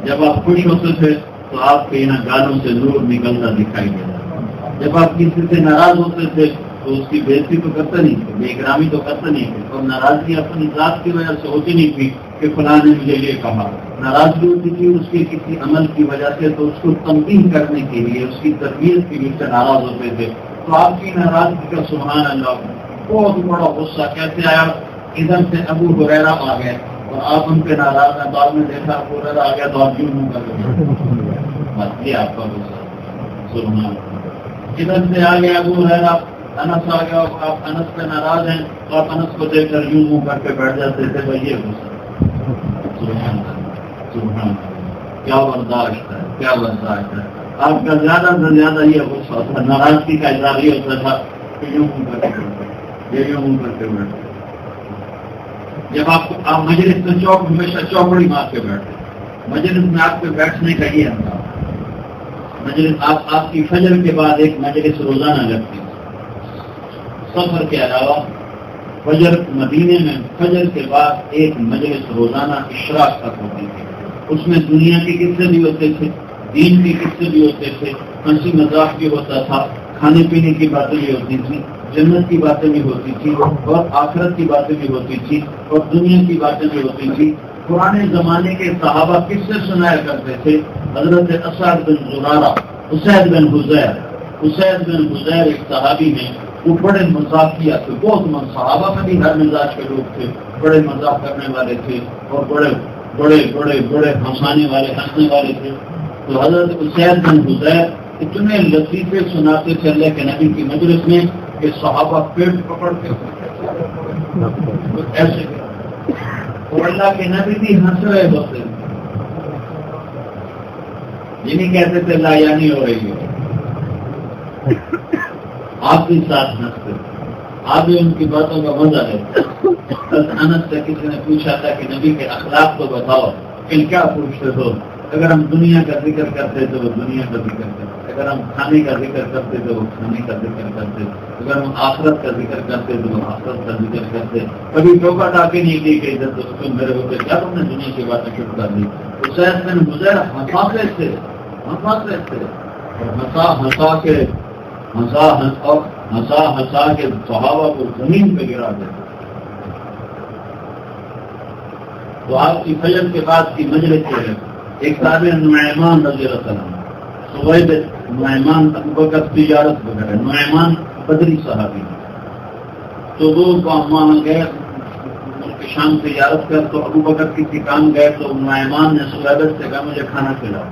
جب آپ خوش ہوتے تھے تو آپ کے یہاں گالوں سے نور نکلتا دکھائی دیتا. جب آپ کسی سے ناراض ہوتے تھے تو اس کی بےزتی تو کرتے نہیں تھے، بے اکرامی تو کرتے نہیں تھے، اور ناراضگی اپنی ذات کی وجہ سے ہوتی نہیں تھی کہ فلاں نے مجھے یہ کہا. ناراضگی ہوتی تھی اس کے کسی عمل کی وجہ سے، تو اس کو تنقید کرنے کے لیے، اس کی تربیت کے لیے سے ناراض ہوتے تھے. تو آپ کی ناراضگی کا سبحان اللہ بہت بڑا غصہ کیسے آیا. ادھر سے ابو ہریرہ آ گئے اور آپ ان کے ناراض ہیں. بعد میں دیکھا ابو ہریرہ آ گیا تو آپ یوں منہ کر بس یہ آپ کا غصہ سبحان اللہ. ادھر سے آ گیا ابو ہریرہ، انس آ گیا، آپ انس پہ ناراض ہیں تو آپ انس کو دیکھ کر یوں منہ کر کے بیٹھ جاتے تھے. بھائی یہ غصہ سبحان اللہ سبحان اللہ. کیا برداشت ہے، کیا برداشت ہے. آپ کا زیادہ سے زیادہ یہ غصہ ہوتا، ناراضگی کا اظہار یہ ہوتا تھا کہ یوں منہ کر کے بیٹھتے، یہ یوں منہ کر کے بیٹھتے. جب آپ مجلس میں ہمیشہ چوپڑی مار کے بیٹھتے. مجلس میں آپ کے بیٹھنے کا یہ انداز. مجلس آپ کی فجر کے بعد ایک مجلس روزانہ لگتی ہے. سفر کے علاوہ فجر مدینے میں فجر کے بعد ایک مجلس روزانہ اشراق تک ہوتی تھی. اس میں دنیا کے قصے بھی ہوتے تھے، دین کے قصے بھی ہوتے تھے، ہنسی مذاق بھی ہوتا تھا، کھانے پینے کی باتیں بھی ہوتی تھی، جنت کی باتیں بھی ہوتی تھی، اور آخرت کی باتیں بھی ہوتی تھی، اور دنیا کی باتیں بھی ہوتی تھی. پرانے زمانے کے صحابہ کس سے سنایا کرتے تھے؟ حضرت اسعد بن زرارہ، اسید بن حذیر ایک صحابی ہیں. وہ بڑے مذاقیہ تھے، بہت صحابہ میں بھی ہر مزاج کے لوگ تھے، بڑے مذاق کرنے والے تھے اور بڑے بڑے بڑے بڑے ہنسانے والے تھے. تو حضرت اسید بن حذیر اتنے لطیفے سناتے تھے اللہ کے نبی کی مجلس میں کہ صحابہ پیٹ پکڑ کے ایسے، اور اللہ کے نبی بھی ہنس رہے ہوتے تھے. یہ نہیں کہتے تھے لا یعنی ہو رہی ہو، آپ بھی ساتھ ہنستے، آپ بھی ان کی باتوں کا مزہ لیتے. انس سے کسی نے پوچھا تھا کہ نبی کے اخلاق کو بتاؤ. کہ کیا پوچھتے ہو؟ اگر ہم دنیا کا ذکر کرتے تو وہ دنیا کا ذکر کرتے، اگر ہم کھانے کا ذکر کرتے تو وہ کھانے کا ذکر کرتے، اگر ہم آخرت کا ذکر کرتے تو وہ آخرت کا ذکر کرتے. کبھی ٹوکا ٹاکی نہیں دی کہ ادھر تو تم میرے ہوتے کیا تم نے دنیا کی باتیں شروع کر دی. اسید بن حذیر ہنساتے تھے اور ہنسا کے صحابہ کو زمین پہ گرا دیتے. تو آپ کی فجر کے بعد کی مجلس سے ایک صاحب نعمان رضی اللہ عنہ، سوید نعمان ابو بکر تجارت وغیرہ، نعمان بدری صحابی. تو وہ وہاں گئے شام تجارت کر، تو ابو بکر کسی کام گئے تو نعمان نے سویبت سے کہا مجھے کھانا کھلاؤ.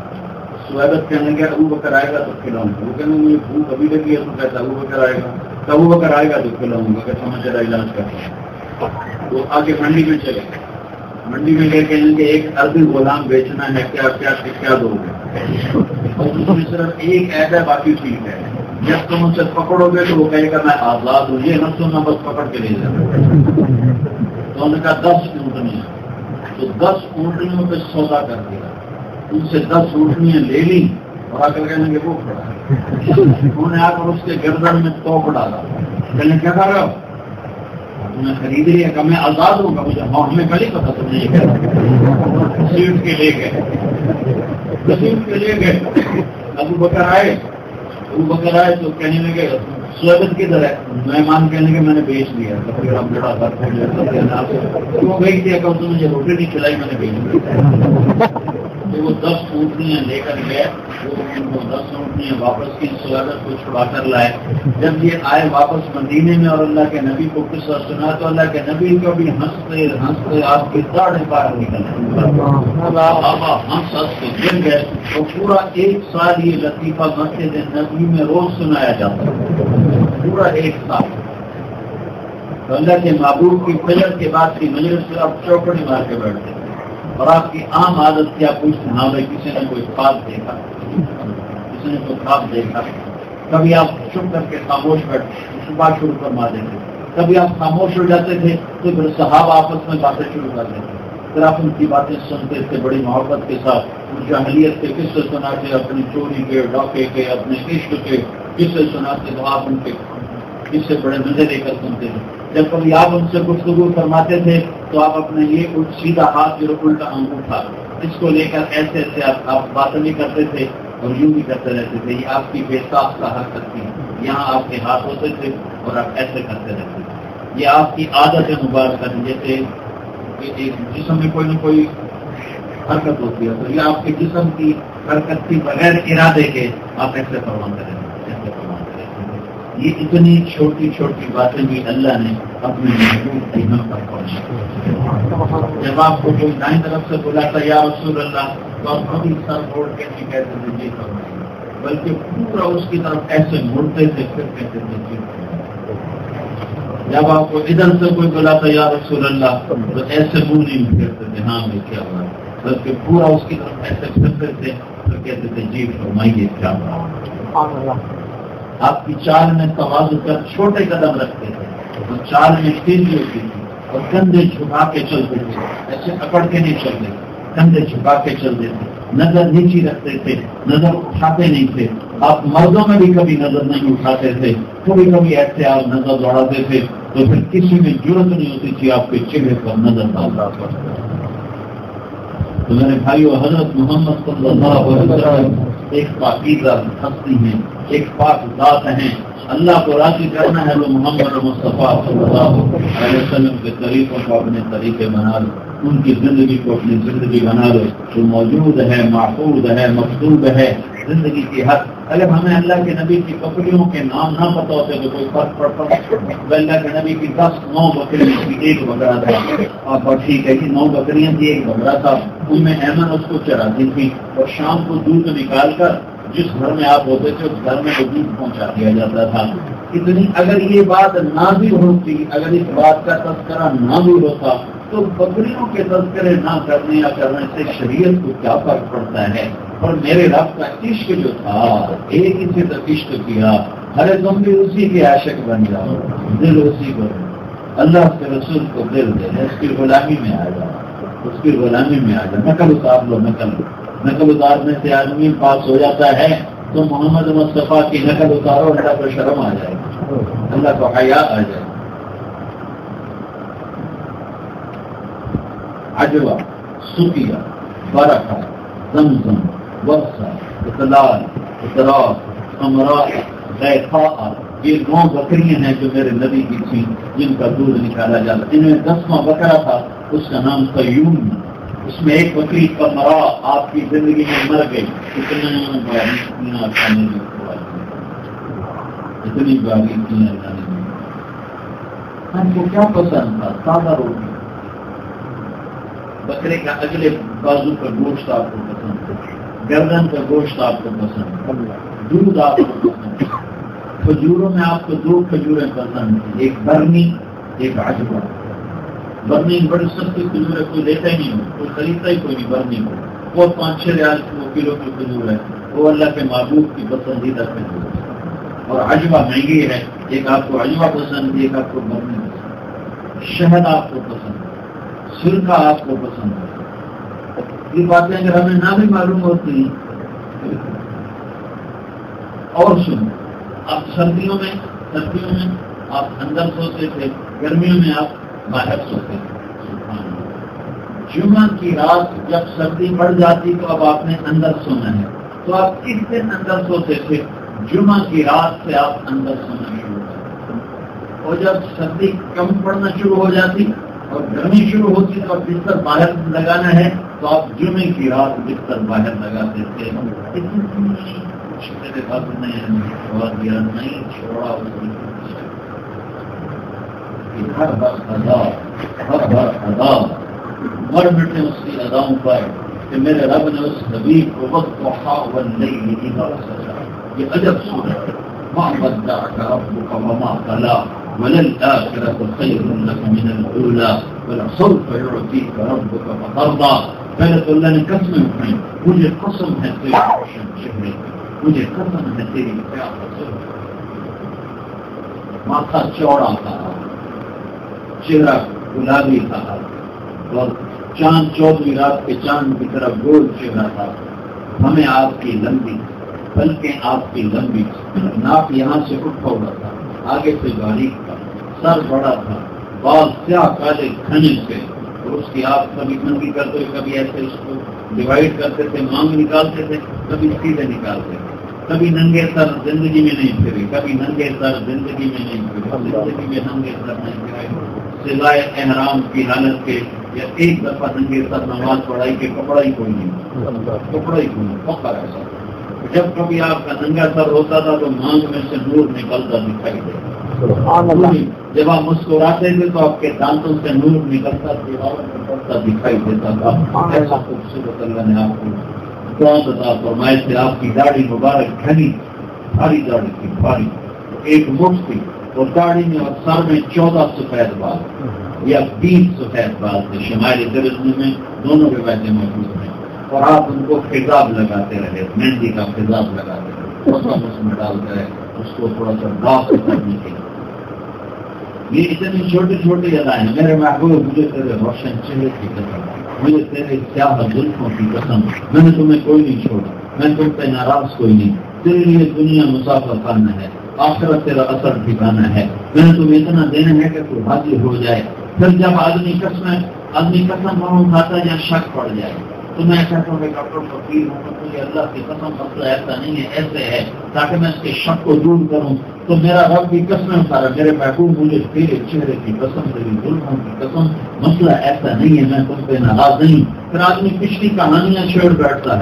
سویبت کہنے گیا ابو بکر آئے گا تو کھلاؤں گا. وہ کہنے مجھے بھوک ابھی لگی ہے، تو کہتا ابو بکر آئے گا، تو ابو بکر آئے گا تو کھلاؤں گا. کہ سمجھ رہا علاج کرتا. وہ آگے منڈی میں چلے گئے. منڈی میں گئے کہنے کہ ایک عربی غلام بیچنا ہے، کیا دو گے؟ اور اس میں صرف ایک عیب ہے، باقی ٹھیک ہے. جب تم ان سے پکڑو گے تو وہ کہے گا میں آزاد ہوں، یہ نہ سننا بس پکڑ کے لے جانا. تو انہوں نے کہا 10 اونٹنیاں. تو 10 اونٹنیوں پہ سودا کر دیا. ان سے 10 اونٹنیاں لے لی اور آ کر کہنے کہ وہ پڑا. انہوں نے آ کر اس کے گردن میں توپ ڈالا. کہنے کیا کر رہے ہو؟ میں خرید لیا کہ میں آزاد ہوں گا. مجھے ہمیں پہلے پتا تم نے یہ کہا. سیٹ کے لے گئے. ابو بکر آئے تو کہنے لگے سویبت کدھر ہے؟ مہمان کہنے کے میں نے بیچ لیا. وہ گئی تھی اگر تو مجھے روٹی نہیں کھلائی، میں نے بیچ لیا. تو وہ 10 اونٹنیاں لے کر گئے. وہ 10 اونٹنیاں واپس کی، سویبت کو چھڑا کر لائے. جب یہ آئے واپس مدینے میں اور اللہ کے نبی کو قصہ سنا تو اللہ کے نبی کو بھی ہنستے آپ کی داڑھ باہر نکل ہنس کے گر گئے. اور پورا 1 سال یہ لطیفہ مسجد نبی میں روز سنایا جاتا ہے، پورا 1 سال. تو اللہ کے محبوب کی فجر کے بعد کی مجلس سے آپ چوکڑی مار کے بیٹھتے. اور آپ کی عام عادت کیا پوچھتے؟ ہاں بھائی کسی نے کوئی خواب دیکھا، کسی نے کوئی خواب دیکھا. کبھی آپ چپ کر کے خاموش بیٹھتے، بات شروع فرما دیتے. کبھی آپ خاموش ہو جاتے تھے تو پھر صحابہ آپس میں باتیں شروع کر دیتے. پھر آپ ان کی باتیں سنتے تھے بڑی محبت کے ساتھ، جاہلیت کے قصے سناتے، اپنی چوری کے، ڈاکے کے، اپنے عشق کے قصے سناتے، تو آپ ان کے قصے بڑے مزے لے کر سنتے تھے۔ جب کبھی آپ ان سے گفتگو فرماتے تھے تو آپ اپنے یہ سیدھا ہاتھ جو الٹا انگوٹھا اس کو لے کر ایسے ایسے آپ باتیں بھی کرتے تھے اور یوں بھی کرتے رہتے تھے۔ یہ آپ کی بے ساختہ حرکت تھی، یہاں آپ کے ہاتھ ہوتے تھے اور آپ ایسے کرتے رہتے تھے۔ یہ آپ کی عادت مبارکہ تھی، جیسے جسم میں کوئی نہ کوئی حرکت ہوتی ہے تو یہ آپ کے جسم کی حرکت تھی، بغیر ارادے کے آپ ایسے فرماتے رہتے تھے، ایسے فرماتے رہتے تھے۔ یہ اتنی چھوٹی چھوٹی باتیں بھی اللہ نے اپنے محبوب کی ہم پر پہنچائی۔ جب آپ کو کوئی دائیں طرف سے بلاتا یا رسول اللہ تو آپ کبھی سر موڑ کے نہیں کہتے تھے جی فرمائیے، بلکہ پورا اس کی طرف ایسے مڑتے تھے، پھر کہتے تھے جی۔ جب آپ کو ادھر سے کوئی بلاتا یا رسول اللہ تو ایسے منہ نہیں پھیرتے تھے ہاں میں کیا ہوا، بلکہ پورا اس کی طرف ایسے پھرتے تھے تو کہتے تھے جی فرمائیے کیا ہوا۔ آپ کی چال میں توازن کر چھوٹے قدم رکھتے تھے اور چال میں تیزی ہوتی تھی اور کندھے جھکا کے چلتے تھے، ایسے اکڑ کے نہیں چلتے، کندھے جھکا کے چلتے تھے، نظر نیچی رکھتے تھے، نظر اٹھاتے نہیں تھے۔ آپ مردوں میں بھی کبھی نظر نہیں اٹھاتے تھے، کبھی کبھی ایسے آپ نظر دوڑاتے تھے تو پھر کسی میں ضرورت نہیں ہوتی تھی آپ کے چہرے پر نظر ڈالنا پڑتا۔ تو میرے بھائیو، حضرت محمد صلی اللہ علیہ وسلم ایک پاکیزہ ہستی ہیں، ایک پاک ذات ہیں۔ اللہ کو راضی کرنا ہے تو محمد مصطفیٰ صلی اللہ علیہ وسلم کے طریقوں کو اپنے طریقے بنا لو، ان کی زندگی کو اپنی زندگی بنا لو، جو موجود ہے، محفوظ ہے، مکتوب ہے زندگی کی حد۔ اگر ہمیں اللہ کے نبی کی بکریوں کے نام نہ پتہ ہوتے تو کوئی فرق پڑتا؟ اللہ کے نبی کی 9 بکریاں تھی، ایک بکرا تھا، اور ٹھیک ہے کہ 9 بکریاں تھی، ایک بکرا تھا، ان میں ایمن اس کو چراتی تھی اور شام کو دودھ نکال کر جس گھر میں آپ ہوتے تھے اس گھر میں وہ دودھ پہنچا دیا جاتا تھا۔ اتنی اگر یہ بات نہ بھی ہوتی، اگر اس بات کا تذکرہ نہ بھی ہوتا تو بکریوں کے تذکرے نہ کرنے یا کرنے سے شریعت کو کیا فرق پڑتا ہے؟ اور میرے رب کا عشق جو تھا، ایک ہی سے عشق کیا، ارے تم بھی اسی کے عاشق بن جاؤ، دل اسی کو، اللہ کے رسول کو دل دے، اس کی غلامی میں آ جاؤ، اس کی غلامی میں آ جاؤ۔ نقل اتار لو، نقل اتارنے سے آدمی پاس ہو جاتا ہے تو محمد مصطفیٰ کی نقل اتارو، اللہ کو شرم آ جائے گا، اللہ کو حیا آ جائے گا۔ عجوہ، سکیہ، برکہ، زمزم، ورثہ، اطلال، اطراف، امراء، غیثاء، یہ 9 بکریاں ہیں جو میرے نبی کی تھیں جن کا دودھ نکالا جاتا۔ ان میں 10واں بکرا تھا، اس کا نام قیوم، اس میں ایک بکری کا مرا آپ کی زندگی میں مر گئی، اتنی باریکیاں جانے میں ہم کو کیا پسند تھا؟ سادہ روٹی، بکرے کا اگلے بازو کا گوشت آپ کو پسند ہے، گردن کا گوشت آپ کو پسند ہے، دودھ آپ کو پسند ہے، کھجوروں میں آپ کو 2 کھجوریں پسند ہیں، ایک برنی، ایک عجوہ۔ برنی بڑی سستی کھجور ہے، کوئی لیتا ہی نہیں ہو، کوئی خریدتا ہی کوئی نہیں برنی کو، وہ 5-6 ریال کلو کی کھجور ہے، وہ اللہ کے محبوب کی پسندیدہ کھجور ہے۔ اور عجوہ مہنگی ہے، ایک آپ کو عجوہ پسند ہے، ایک آپ کو برنی پسند، شہد آپ کو پسند ہے، سرکہ آپ کو پسند ہے۔ یہ باتیں اگر ہمیں نہ بھی معلوم ہوتی ہیں اور سنو، آپ سردیوں میں آپ اندر سوتے تھے، گرمیوں میں آپ باہر سوتے تھے۔ جمعہ کی رات جب سردی بڑھ جاتی تو اب آپ نے اندر سونا ہے، تو آپ کس دن اندر سوتے تھے؟ جمعہ کی رات سے آپ اندر سونا شروع کرتے، اور جب سردی کم پڑنا شروع ہو جاتی اور گرمی شروع ہوتی تو اب بستر باہر لگانا ہے تو آپ جمعے کی رات بستر باہر لگاتے تھے۔ میرے بات نہیں چھوڑا، ہر ادا مر مٹے اس کی اداؤں پر کہ میرے رب نے اس حبیب کو وقت یہ عجب صورت ما ودعك ربك وما قلى وللآخرة خير لك من الأولى ولسوف يعطيك ربك فترضى۔ پہلے تو اللہ نے قسمیں اٹھائیں، مجھے قسم ہے تیری روشن چہرے کی، مجھے قسم ہے تیری پیار، ماتھا چوڑا تھا، چہرہ گلابی تھا اور چاند 14ویں رات کے چاند کی طرف گول چہرہ تھا، ہمیں آپ کی لمبی بلکہ آپ کی لمبی ناک یہاں سے اٹھا ہوا تھا، آگے سے باریک تھا، سر بڑا تھا، بال سیاہ کالے گھنے سے، اور اس کی آپ کبھی ننگی کرتے کبھی ایسے اس کو ڈیوائڈ کرتے تھے، مانگ نکالتے تھے، کبھی سیدھے نکالتے تھے، کبھی ننگے سر زندگی میں نہیں پھرے، کبھی ننگے سر زندگی میں نہیں پھرے، زندگی میں ننگے سر نہیں پھرے، سوائے احرام کی حالت کے یا ایک دفعہ ننگے سر نماز پڑھائی کے کپڑا ہی کوئی نہیں، کپڑا ہی کوئی نہیں، پکا ایسا۔ جب کبھی آپ کا ننگا سر ہوتا تھا تو مانگ میں سے نور نکلتا دکھائی دیتا، جب آپ مسکراتے تھے تو آپ کے دانتوں سے نور نکلتا دکھائی دیتا تھا۔ ایسا خوبصورت اللہ نے آپ کو عطا فرمائے تھے۔ آپ کی داڑھی مبارک گھنی بھاری داڑھی تھی، بھاری ایک مٹھ تھی، اور داڑھی میں اور سر میں 14 سفید بال یا 20 سفید بال تھے، شمائل ترمذی میں دونوں روایتیں موجود ہیں، اور آپ ان کو خضاب لگاتے رہے، مہندی کا خضاب لگاتے رہے، اس میں ڈال کر اس کو تھوڑا سا ڈاک کرنے کے لیے۔ یہ اتنی چھوٹی چھوٹی ادائیں ہیں، میرے محبوب مجھے تیرے روشن چہرے کی قسم، مجھے تیرے سیاہ زلفوں کی قسم، میں نے تمہیں کوئی نہیں چھوڑا، میں تم پہ ناراض کوئی نہیں، تیرے لیے دنیا مسافر خانہ ہے، آخرت تیرا اثر ٹھکانا ہے، میں نے تمہیں اتنا دینا ہے کہ تو حاضر ہو جائے۔ پھر جب آدمی قسم کھاتا ہے یا شک پڑ جائے تو میں کہتا ہوں کہ ڈاکٹر فقیر ہوں، مجھے اللہ کی قسم مسئلہ ایسا نہیں ہے، ایسے ہے، تاکہ میں اس کے شک کو دور کروں، تو میرا رب بھی قسمیں اٹھا رہا، میرے محبوب مجھے تیرے چہرے کی قسم، تیری زلفوں کی قسم، مسئلہ ایسا نہیں ہے، میں تم پہ ناراض نہیں۔ پھر آدمی پچھلی کہانیاں چھیڑ بیٹھتا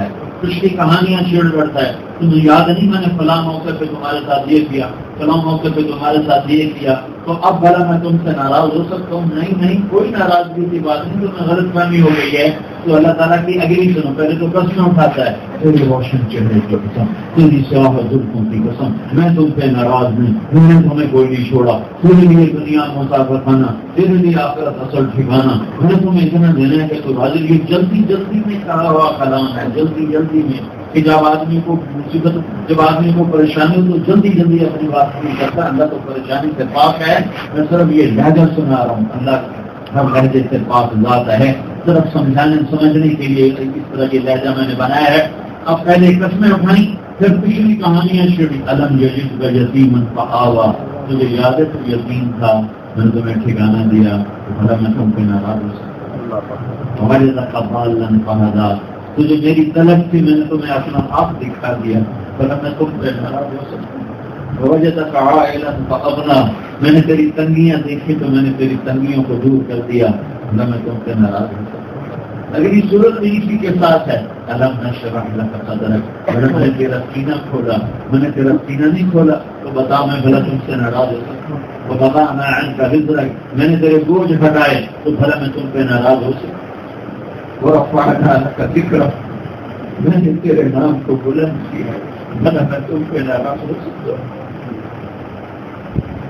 ہے، تمہیں یاد نہیں میں نے فلاں موقع پہ تمہارے ساتھ یہ کیا، فلاں موقع پہ تمہارے ساتھ یہ کیا، تو اب بھلا میں تم سے ناراض ہو سکتا ہوں؟ نہیں، کوئی ناراضگی کی بات نہیں، تمہیں غلط فہمی ہو گئی ہے۔ تو اللہ تعالیٰ کی اگلی سنو، پہلے تو قسم اٹھاتا ہے، تیری روشن چہرے کی قسم، تیری سیاہ زلفوں کی قسم، میں تم پہ ناراض نہیں، میں نے تمہیں کوئی نہیں چھوڑا، تیرے لیے دنیا مسافر خانہ، تیرے لیے آخرت اصل ٹھکانا، میں نے تمہیں اتنا دینا ہے کہ تو حاضر۔ یہ جلدی میں کہا ہوا کلام ہے، جلدی میں، کہ جب آدمی کو مصیبت، جب آدمی کو پریشانی ہو تو جلدی اپنی بات نہیں کرتا، اللہ تو پریشانی سے پاک ہے۔ میں صرف یہ لہجہ سنا رہا ہوں، اللہ ہر لہجے سے پاک ذات ہے، صرف سمجھنے کے لیے اس طرح کی لہجہ میں نے بنایا ہے۔ اب پہلے قسمیں اٹھائیں، پھر پچھلی کہانیاں چھڑی۔ علم یجد کا یتیمن فآوا، تجھے یاد ہے تو یتیم تھا، میں نے تمہیں ٹھکانہ دیا، بھلا میں تم پہ ناراض ہو سکتا؟ ہمارے ضالن فہدا، تجھے میری طلب تھی، میں نے تمہیں اپنا آپ دکھا دیا، بھلا میں تم پہ ناراض ہو سکتا ہوں؟ وجدک عائلا فاغنا، میں نے تیری تنگیاں دیکھی تو میں نے تیری تنگیوں کو دور کر دیا، نہ میں تم سے ناراض ہو سکتا۔ اگلی صورت بھی اسی کے ساتھ ہے، الم نشرح لک صدرک، میں نے تیرا سینہ کھولا، میں نے تیرا سینہ نہیں کھولا تو بتا میں بھلا تم سے ناراض ہو سکتا ہوں؟ ووضعنا عنک وزرک، میں نے تیرے بوجھ ہٹائے تو بھلا میں تم پہ ناراض ہو سکتا ہوں؟ ورفعنا لک ذکرک، میں نے تیرے نام کو بلند کیا، بھلا میں تم پہ ناراض ہو سکتا ہوں؟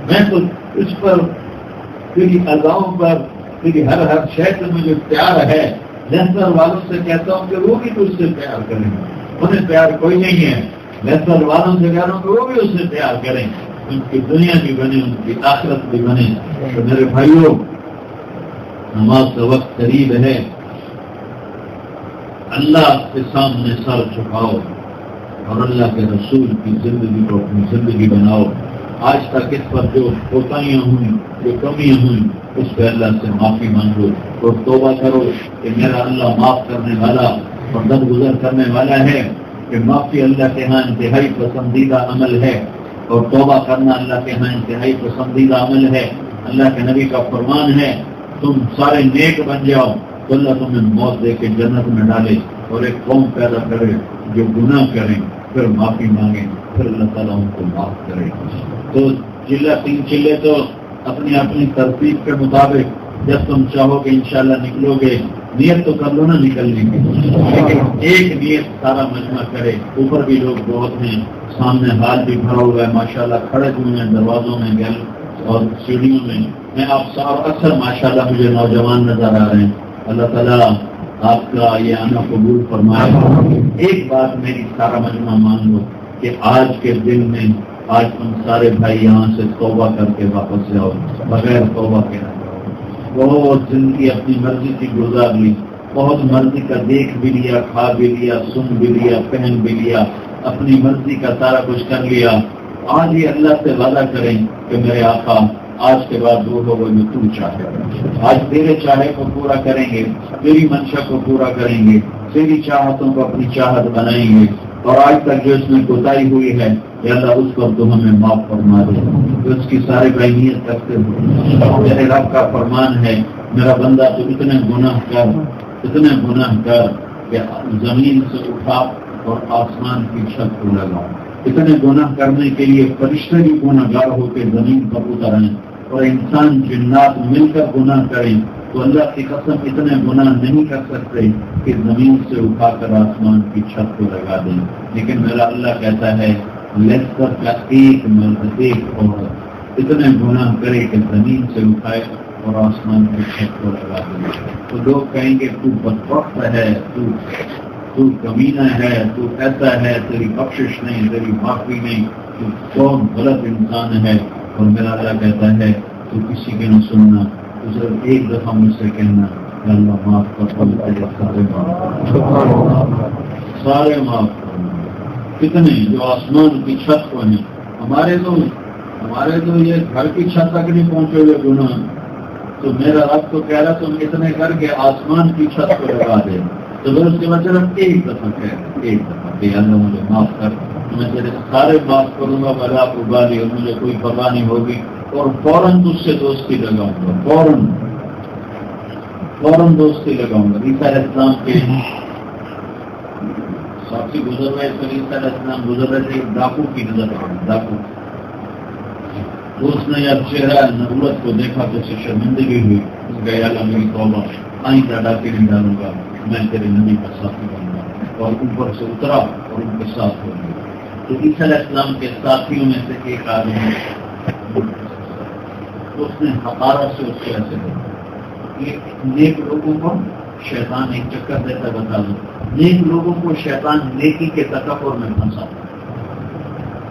میں تو اس پر، تیری اذاؤں پر، تیری ہر شے سے مجھے پیار ہے۔ لہسر والوں سے کہتا ہوں کہ وہ بھی تو اس سے پیار کریں، انہیں پیار کوئی نہیں ہے۔ لہسر والوں سے کہہ رہا ہوں کہ وہ بھی اس سے پیار کریں، ان کی دنیا بھی بنے، ان کی آخرت بھی بنے۔ تو میرے بھائیوں، نماز کا وقت قریب ہے، اللہ کے سامنے سر جھکاؤ اور اللہ کے رسول کی زندگی کو اپنی زندگی بناؤ۔ آج تک اس پر جو کوتاہیاں ہوئیں، جو کمیاں ہوئیں، اس پہ اللہ سے معافی مانگو اور توبہ کرو کہ میرا اللہ معاف کرنے والا اور درگزر کرنے والا ہے، کہ معافی اللہ کے ہاں انتہائی پسندیدہ عمل ہے، اور توبہ کرنا اللہ کے ہاں انتہائی پسندیدہ عمل ہے۔ اللہ کے نبی کا فرمان ہے، تم سارے نیک بن جاؤ تو اللہ تمہیں موت دے کے جنت میں ڈالے، اور ایک قوم پیدا کرے جو گناہ کریں پھر معافی مانگیں، پھر اللہ تعالیٰ ان کو معاف کرے۔ تو تین چلے تو اپنی اپنی ترتیب کے مطابق جب تم چاہو کہ انشاءاللہ نکلو گے، نیت تو کر لو نا نکلنے کی، لیکن ایک نیت سارا مجمع کرے۔ اوپر بھی لوگ بہت ہیں، سامنے ہال بھی بھرا ہوا ہے، ماشاءاللہ کھڑے ہوئے ہیں دروازوں میں، گل اور سیڑھیوں میں۔ میں آپ اکثر ماشاءاللہ مجھے نوجوان نظر آ رہے ہیں، اللہ تعالیٰ آپ کا یہ آنا قبول فرمائے۔ ایک بات میری سارا مجمع مان لو کہ آج کے دن میں، آج تم سارے بھائی یہاں سے توبہ کر کے واپس جاؤ، بغیر توبہ کے نہ جاؤ۔ بہت زندگی اپنی مرضی کی گزار لی، بہت مرضی کا دیکھ بھی لیا، کھا بھی لیا، سن بھی لیا، پہن بھی لیا، اپنی مرضی کا سارا کچھ کر لیا. آج یہ اللہ سے وعدہ کریں کہ میرے آقا آج کے بعد وہ ہوگا جو تو چاہے. آج تیرے چاہے کو پورا کریں گے، تیری منشا کو پورا کریں گے، تیری چاہتوں کو اپنی چاہت بنائیں گے. اور آج تک جو اس میں کوتاہی ہوئی ہے یا اللہ اس پر تو ہمیں معاف فرما دے. اس کی سارے بہنیت کرتے ہو. میرے رب کا فرمان ہے میرا بندہ تو اتنے گناہ کر کہ زمین سے اٹھا اور آسمان کی چھت کو لگا. اتنے گناہ کرنے کے لیے فرشتے بھی گناہ گار ہو کے زمین پر اتریں اور انسان جنات مل کر گناہ کریں تو اللہ کی قسم اتنے گناہ نہیں کر سکتے کہ زمین سے اٹھا کر آسمان کی چھت کو لگا دیں. لیکن میرا اللہ کہتا ہے لیسر کا ایک مرد ایک عورت اتنے گناہ کرے کہ زمین سے اٹھائے اور آسمان کی چھت کو لگا دے. تو لوگ کہیں گے تو بدبخت ہے، تو کمینہ ہے، تو ایسا ہے، تیری بخشش نہیں، تیری معافی نہیں، تو کون غلط انسان ہے. اور میرا اللہ کہتا ہے تو کسی کے نہ سننا، تو صرف ایک دفعہ مجھ سے کہنا کہ اللہ معاف کر، سارے معاف کر. کتنے جو آسمان کی چھت کو ہیں، ہمارے تو یہ گھر کی چھت تک نہیں پہنچے ہوئے گناہ. تو میرا رب تو کہہ رہا تم اتنے کر کے آسمان کی چھت کو لگا دے. تو پھر اس کے بعد صرف ایک دفعہ کہ اللہ مجھے معاف کر، میں تیرے سارے معاف کروں گا، بلا ابالی اور مجھے کوئی پرواہ نہیں ہوگی. اور فوراً تجھ سے دوستی لگاؤں گا، فوراً دوستی لگاؤں گا. عیسیٰ علیہ السلام کے ساتھی گزر رہے تھے، عیسیٰ علیہ السلام گزر رہے تھے، ڈاکو کی نظر آ رہی ڈاکو. اس نے جب چہرہ نبوت کو دیکھا تو اسے شرمندگی ہوئی. گیا اللہ میری توبہ، آئندہ ڈاکے نہیں ڈالوں گا، میں تیرے نبی کا ساتھی بنوں گا. اور اوپر سے اترا اور ان کے ساتھ ہو گیا. تو عیسیٰ علیہ السلام کے ساتھیوں میں سے ایک آدمی اس نے حقارت سے اس کے ایسے دیکھا. نیک لوگوں کو شیطان ایک چکر دیتا بتا دوں، نیک لوگوں کو شیطان نیکی کے تکبر میں پھنساتا،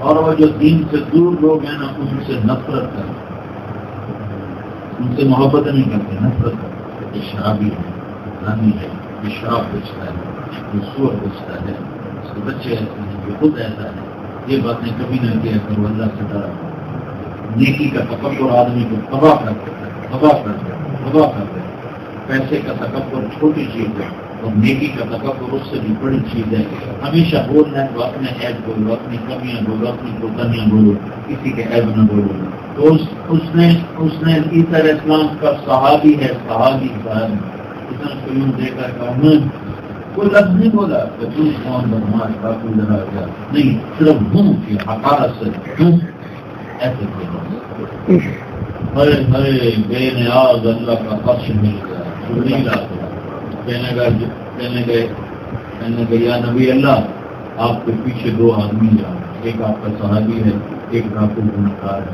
اور وہ جو دین سے دور لوگ ہیں نا ان سے نفرت کرتے، ان سے محبت نہیں کرتے، نفرت کرتے. یہ شرابی ہے، نامی ہے، یہ شراب بیچتا ہے، یہ سور بیچتا ہے، اس کے بچے ایسے ہیں، یہ خود ایسا ہے. یہ باتیں کبھی نہ کیا کرو، اللہ سے ڈرا. نیکی کا تکبر آدمی کو تباہ کرتے. پیسے کا تکبر چھوٹی چیز ہے اور نیکی کا تکبر اس سے بھی بڑی چیز ہے. ہمیشہ بولنا ہے تو اپنے عیب بولو، اپنی کمیاں بولو، اپنی کوتاہیاں بولو، کسی کے عیب نہ بولو. تو اس نے عیسیٰ علیہ السلام کا صحابی اتنا فلم دے کر کہا، کوئی لفظ نہیں بولا کہ تو کون بدماش باقی لگا گیا، نہیں، صرف ہوں کی حقارت سے ہوں ایسے بولا. ہائے بے نیاز اللہ کا فرش مل گیا. کہنے گئے یا نبی اللہ آپ کے پیچھے دو آدمی جا، ایک آپ کا صحابی ہے، ایک ڈاکو گنہگار ہے.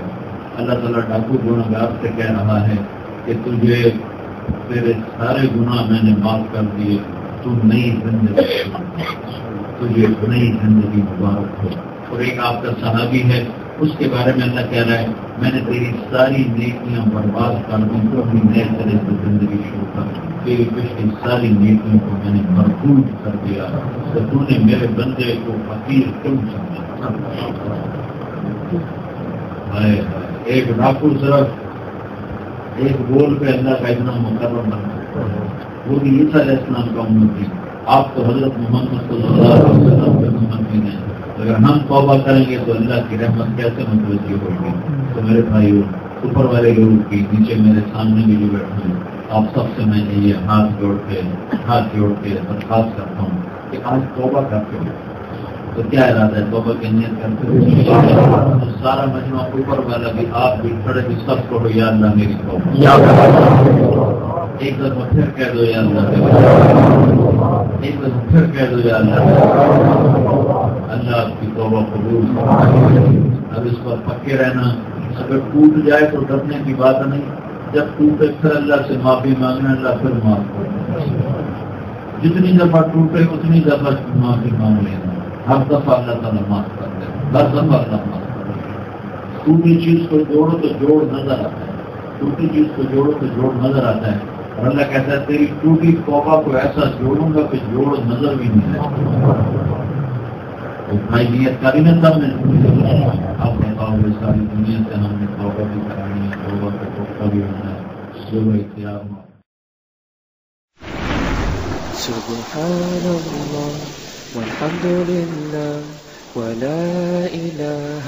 اللہ تعالیٰ ڈاکو گنہگار سے کہہ رہا ہے کہ تجھے تیرے سارے گناہ میں نے معاف کر دیے، تم نئی زندگی مبارک ہو. اور ایک آپ کا صحابی ہے، اس کے بارے میں اللہ کہہ رہا ہے میں نے تیری ساری نیکیاں برباد کر دوں تو اپنی نئے طرح سے زندگی شروع کر. تیری پچھلی ساری نیکیوں کو میں نے مربوط کر دیا تو تو نے میرے بندے کو فقیر کیوں سمجھا. ایک ڈاکو صرف ایک بول پہ اللہ کا اتنا مقرر بنا، وہ بھی عیسیٰ علیہ السلام کا امتی. آپ تو حضرت محمد صلی اللہ علیہ وسلم کے امتی ہیں. اگر ہم توبہ کریں گے تو اللہ کی رحمت کیسے متوجہ ہوگی. تو میرے بھائیو، اوپر والے لوگوں کی نیچے میرے سامنے بھی جو بیٹھے ہیں، آپ سب سے میں یہ ہاتھ جوڑ کے درخواست کرتا ہوں کہ آج توبہ کرتے ہو تو کیا ارادہ ہے؟ توبہ کی نیت کرتے ہو. سارا مجموعہ اوپر والا بھی، آپ بھی کھڑے بھی، سب کو یا اللہ میری توبہ. ایک دفعہ پھر کہہ دو یا اللہ، ایک دفعہ پھر کہہ دو یا اللہ آپ کی توبہ قبول. اب اس پر پکے رہنا. اگر ٹوٹ جائے تو ڈرنے کی بات نہیں، جب ٹوٹے پھر اللہ سے معافی مانگنا، اللہ پھر معاف کرنا. جتنی دفعہ ٹوٹے اتنی دفعہ معافی مانگ لینا. ہر دفعہ اللہ تعالیٰ معاف کر دے، ہر دفعہ اللہ معاف کر دے. ٹوٹی چیز کو جوڑو تو جوڑ نظر آتا ہے، ٹوٹی چیز کو جوڑو تو جوڑ نظر آتا ہے. اور اللہ کہتا ہے تیری ٹوٹی توبہ کو ایسا جوڑوں گا کہ جوڑ نظر بھی نہیں آئے. اتنا نیت کری نا تب نے اب بتاؤ یہ ساری دنیا سے ہم نے توبہ بھی کرانی ہے, توبہ کا پختہ بھی ہونا ہے, جو اختیار ہو. سبحان اللہ والحمد للہ ولا الہ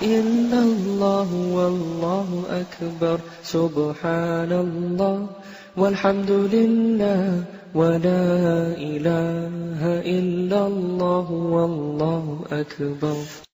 الا اللہ واللہ اکبر. سبحان اللہ والحمد للہ ولا الہ الا اللہ واللہ اکبر.